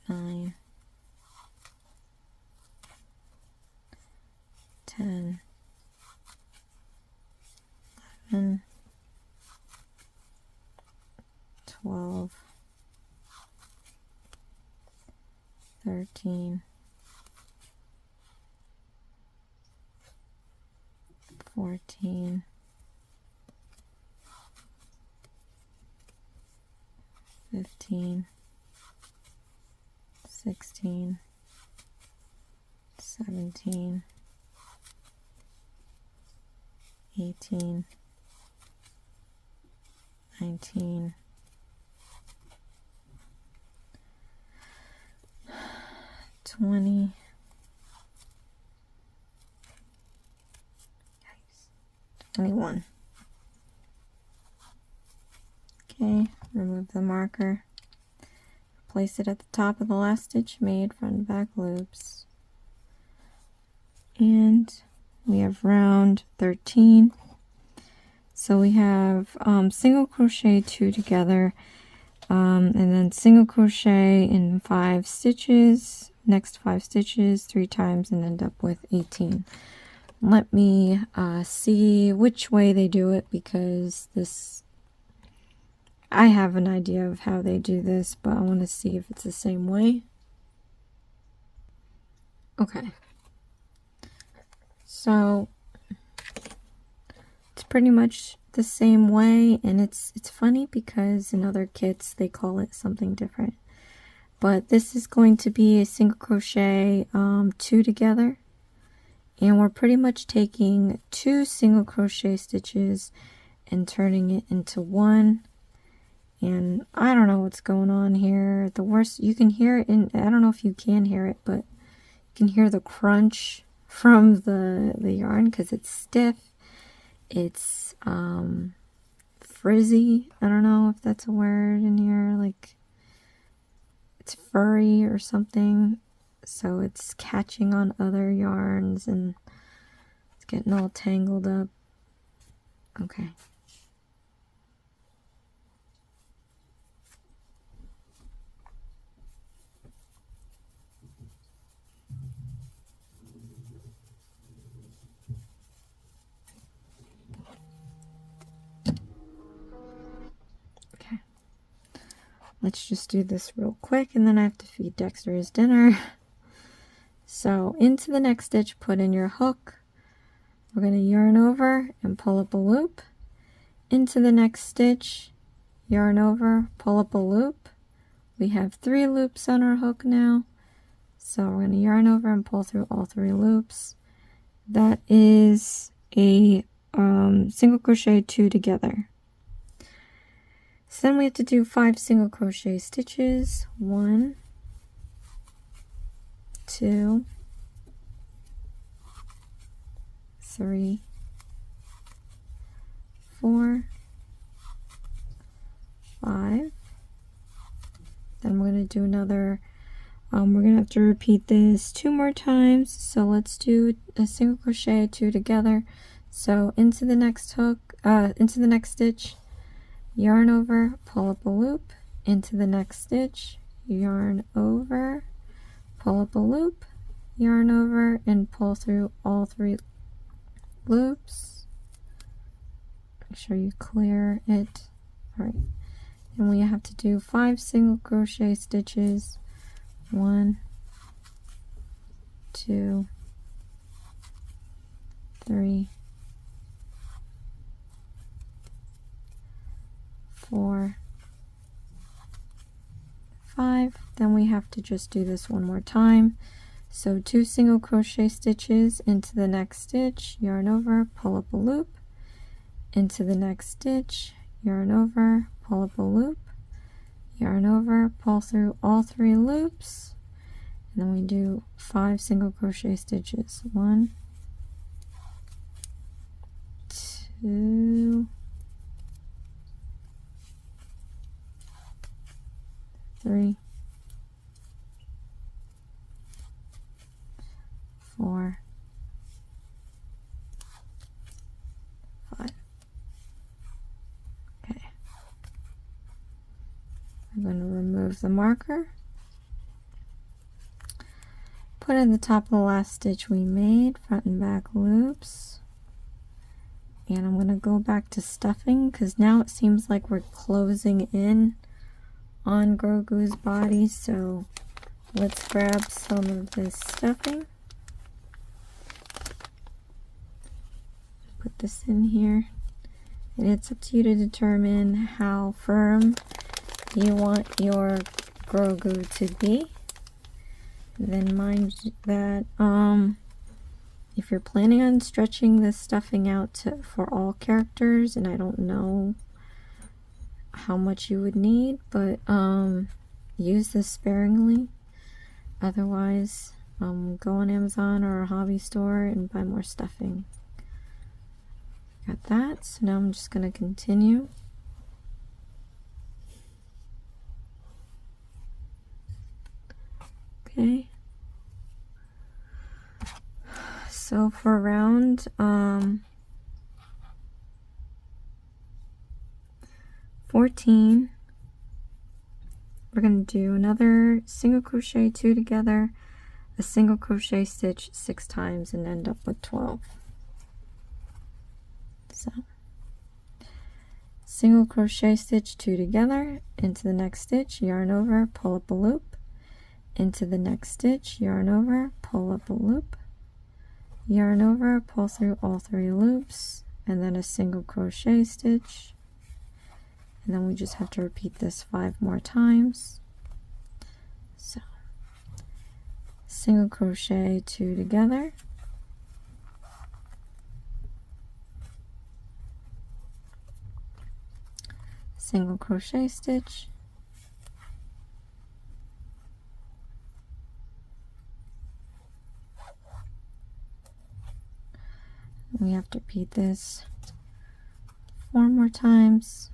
9, 10, 11, 12, 13, 14, 15, 16, 17, 18, 19, 20, 21. Okay, remove the marker. Place it at the top of the last stitch made, front and back loops. And we have round 13. So we have single crochet 2 together, and then single crochet in 5 stitches, next 5 stitches 3 times, and end up with 18. Let me see which way they do it, because I have an idea of how they do this, but I want to see if it's the same way. Okay. So it's pretty much the same way, and it's funny because in other kits they call it something different. But this is going to be a single crochet 2 together, and we're pretty much taking 2 single crochet stitches and turning it into 1. And I don't know what's going on here. The worst, you can hear it in, I don't know if you can hear it, but you can hear the crunch from the yarn because it's stiff. It's frizzy. I don't know if that's a word in here. Like, it's furry or something. So it's catching on other yarns and it's getting all tangled up. Okay. Let's just do this real quick, and then I have to feed Dexter his dinner. So into the next stitch, put in your hook. We're going to yarn over and pull up a loop. Into the next stitch, yarn over, pull up a loop. We have 3 loops on our hook now. So we're going to yarn over and pull through all 3 loops. That is a single crochet 2 together. So then we have to do 5 single crochet stitches. 1, 2, 3, 4, 5. Then we're going to do another, we're going to have to repeat this 2 more times. So let's do a single crochet 2 together. So into the next hook, into the next stitch, yarn over, pull up a loop. Into the next stitch, yarn over, pull up a loop, yarn over, and pull through all 3 loops. Make sure you clear it. All right, and we have to do 5 single crochet stitches. 1, 2, 3, 4, 5. Then we have to just do this one more time. So 2 single crochet stitches into the next stitch, yarn over, pull up a loop, into the next stitch, yarn over, pull up a loop, yarn over, pull through all 3 loops, and then we do 5 single crochet stitches. 1, 2, 3, 4, 5. Okay. I'm going to remove the marker. Put in the top of the last stitch we made, front and back loops. And I'm going to go back to stuffing because now it seems like we're closing in on Grogu's body. So let's grab some of this stuffing. Put this in here, and it's up to you to determine how firm you want your Grogu to be. And then mind that if you're planning on stretching this stuffing out for all characters, and I don't know how much you would need, but use this sparingly. Otherwise, go on Amazon or a hobby store and buy more stuffing. Got that, so now I'm just going to continue. Okay. So for round 14, we're going to do another single crochet 2 together, a single crochet stitch 6 times, and end up with 12. So single crochet stitch 2 together, into the next stitch, yarn over, pull up a loop, into the next stitch, yarn over, pull up a loop, yarn over, pull through all 3 loops, and then a single crochet stitch, and then we just have to repeat this 5 more times. So single crochet 2 together, single crochet stitch, we have to repeat this 4 more times.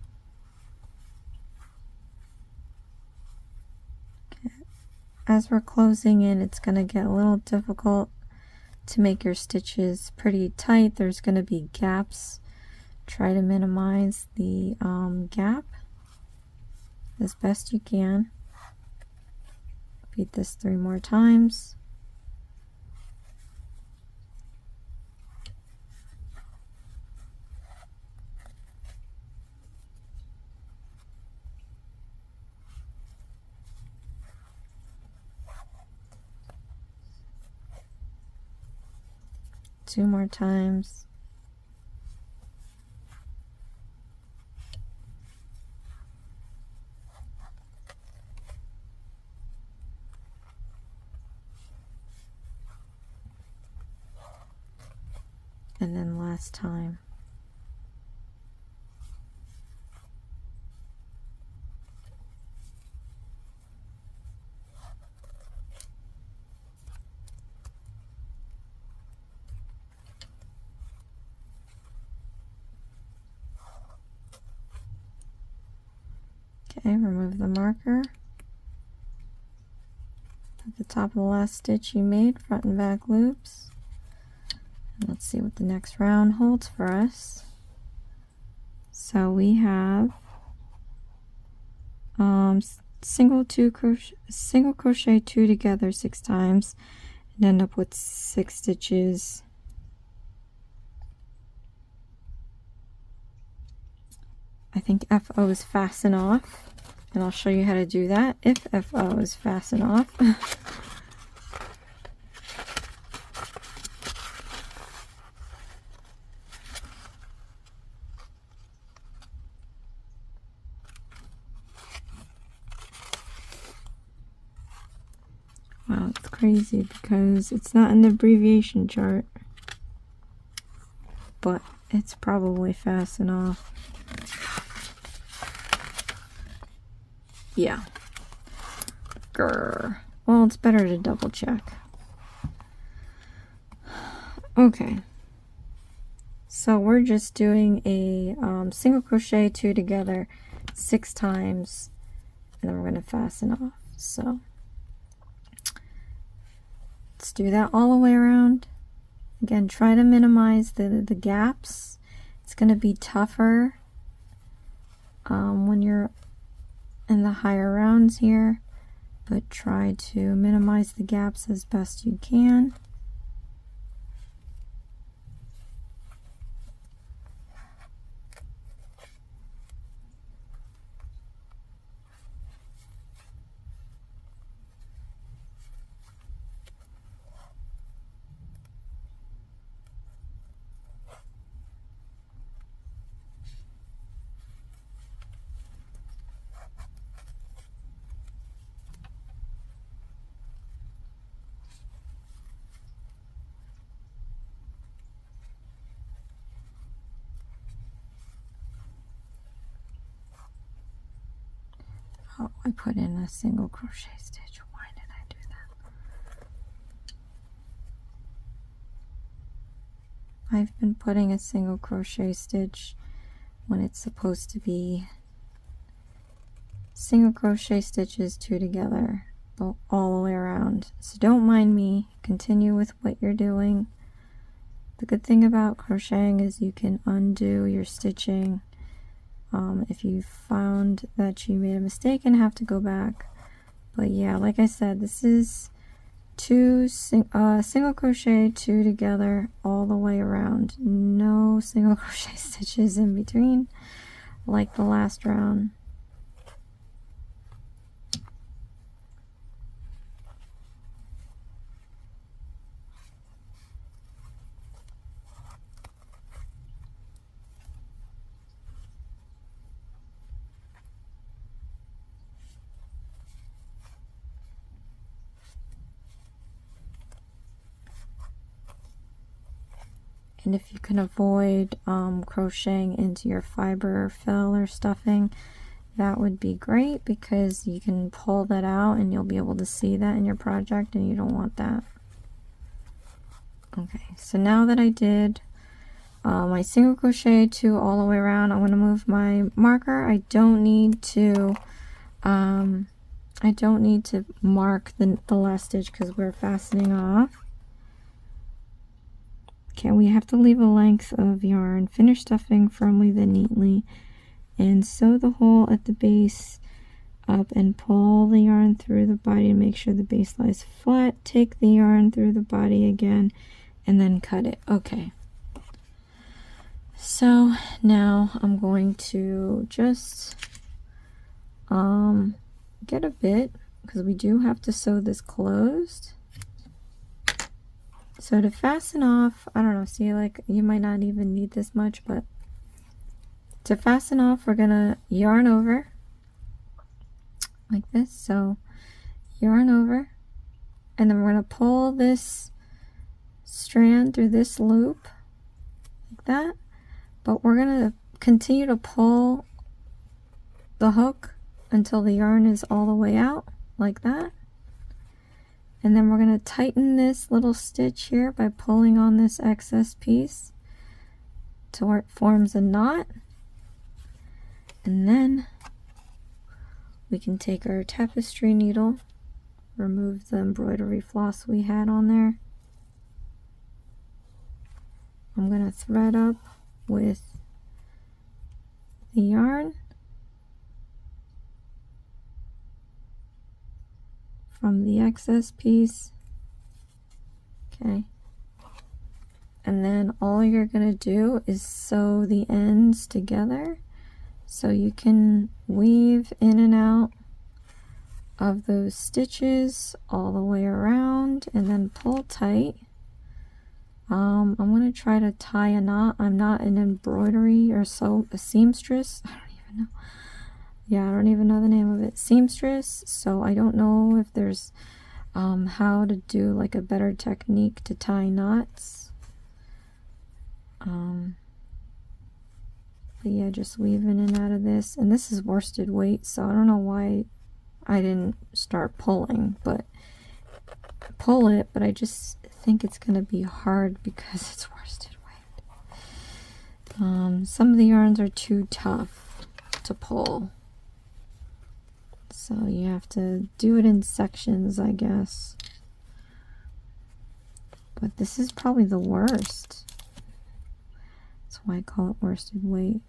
Okay. As we're closing in, it's going to get a little difficult to make your stitches pretty tight. There's going to be gaps. Try to minimize the gap as best you can. Repeat this 3 more times. Two more times. And then last time. Okay, remove the marker. At the top of the last stitch you made, front and back loops. And let's see what the next round holds for us. So we have single crochet 2 together 6 times and end up with 6 stitches. I think FO is fasten off, and I'll show you how to do that if FO is fasten off. Wow, it's crazy because it's not in the abbreviation chart, but it's probably fasten off. Yeah. Grr. Well, it's better to double check. Okay. So we're just doing a single crochet 2 together 6 times, and then we're going to fasten off. So let's do that all the way around. Again, try to minimize the gaps. It's going to be tougher when you're in the higher rounds here, but try to minimize the gaps as best you can. Oh, I put in a single crochet stitch. Why did I do that? I've been putting a single crochet stitch when it's supposed to be single crochet stitches 2 together all the way around. So don't mind me. Continue with what you're doing. The good thing about crocheting is you can undo your stitching if you found that you made a mistake and have to go back. But yeah, like I said, this is single crochet 2 together all the way around. No single crochet stitches in between like the last round. And if you can avoid crocheting into your fiber fill or stuffing, that would be great, because you can pull that out and you'll be able to see that in your project, and you don't want that. Okay, so now that I did my single crochet 2 all the way around, I'm going to move my marker. I don't need to mark the last stitch because we're fastening off. Okay, we have to leave a length of yarn. Finish stuffing firmly then neatly, and sew the hole at the base up and pull the yarn through the body to make sure the base lies flat. Take the yarn through the body again and then cut it. Okay, so now I'm going to just get a bit, because we do have to sew this closed. So to fasten off, I don't know, see, like, you might not even need this much, but to fasten off, we're gonna yarn over like this. So yarn over, and then we're gonna pull this strand through this loop like that, but we're gonna continue to pull the hook until the yarn is all the way out like that. And then we're going to tighten this little stitch here by pulling on this excess piece to where it forms a knot. And then we can take our tapestry needle, remove the embroidery floss we had on there. I'm going to thread up with the yarn from the excess piece. Okay, and then all you're gonna do is sew the ends together. So you can weave in and out of those stitches all the way around and then pull tight. I'm going to try to tie a knot. I'm not an embroidery or a seamstress. I don't even know. Yeah, I don't even know the name of it. Seamstress. So I don't know if there's how to do like a better technique to tie knots. But yeah, just weave in and out of this. And this is worsted weight, so I don't know why I didn't start pulling, but pull it, but I just think it's gonna be hard because it's worsted weight. Some of the yarns are too tough to pull, so you have to do it in sections, I guess. But this is probably the worst. That's why I call it worsted weight.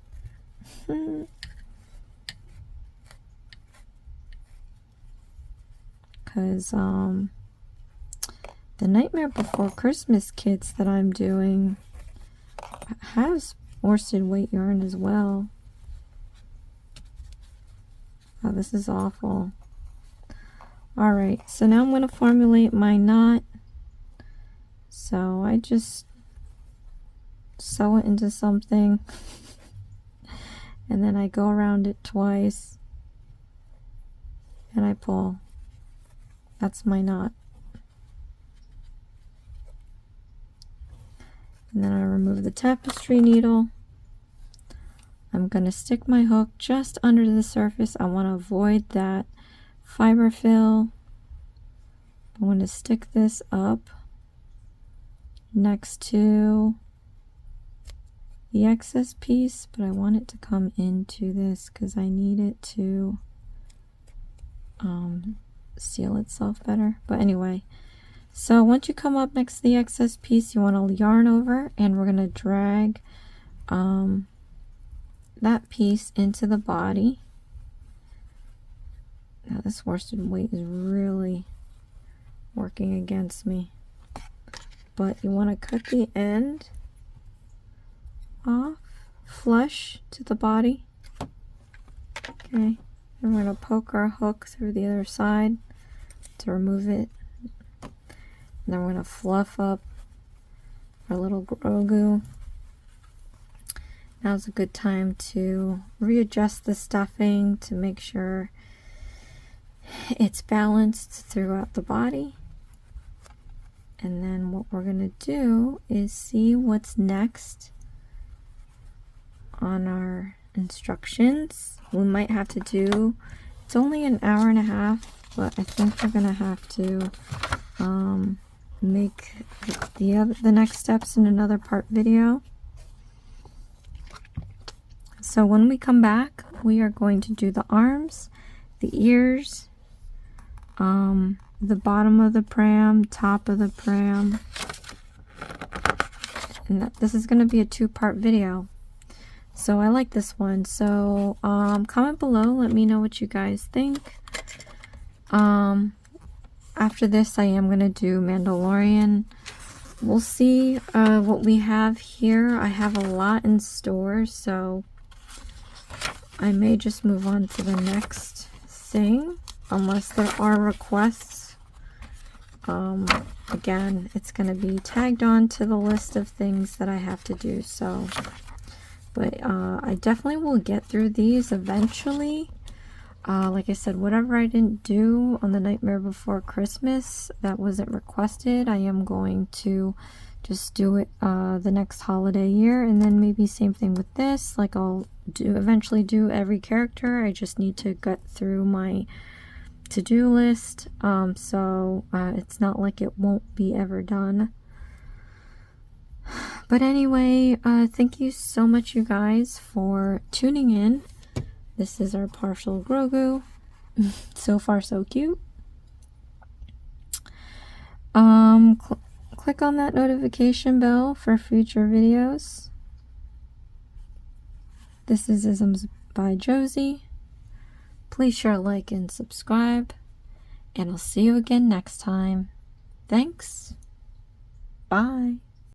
Because the Nightmare Before Christmas kits that I'm doing has worsted weight yarn as well. Oh, this is awful. Alright, so now I'm going to formulate my knot. So I just sew it into something and then I go around it twice and I pull. That's my knot. And then I remove the tapestry needle. I'm going to stick my hook just under the surface. I want to avoid that fiber fill. I'm going to stick this up next to the excess piece, but I want it to come into this because I need it to seal itself better. But anyway, so once you come up next to the excess piece, you want to yarn over, and we're going to drag that piece into the body. Now this worsted weight is really working against me, but you want to cut the end off flush to the body. Okay, and we're going to poke our hook through the other side to remove it. And then we're going to fluff up our little Grogu. Now's a good time to readjust the stuffing to make sure it's balanced throughout the body. And then what we're going to do is see what's next on our instructions. We might have to do, it's only an hour and a half, but I think we're going to have to make the next steps in another part video. So when we come back, we are going to do the arms, the ears, the bottom of the pram, top of the pram, and this is going to be a two-part video. So I like this one. So comment below, let me know what you guys think. After this, I am going to do Mandalorian. We'll see what we have here. I have a lot in store, so I may just move on to the next thing unless there are requests. Again, it's going to be tagged on to the list of things that I have to do. So, but I definitely will get through these eventually. Like I said, whatever I didn't do on the Nightmare Before Christmas that wasn't requested, I am going to just do it the next holiday year. And then maybe same thing with this, like I'll eventually do every character. I just need to get through my to-do list, so it's not like it won't be ever done. But anyway, thank you so much, you guys, for tuning in. This is our partial Grogu. So far, so cute. Click on that notification bell for future videos. This is Isms by Josie. Please share, like, and subscribe. And I'll see you again next time. Thanks. Bye.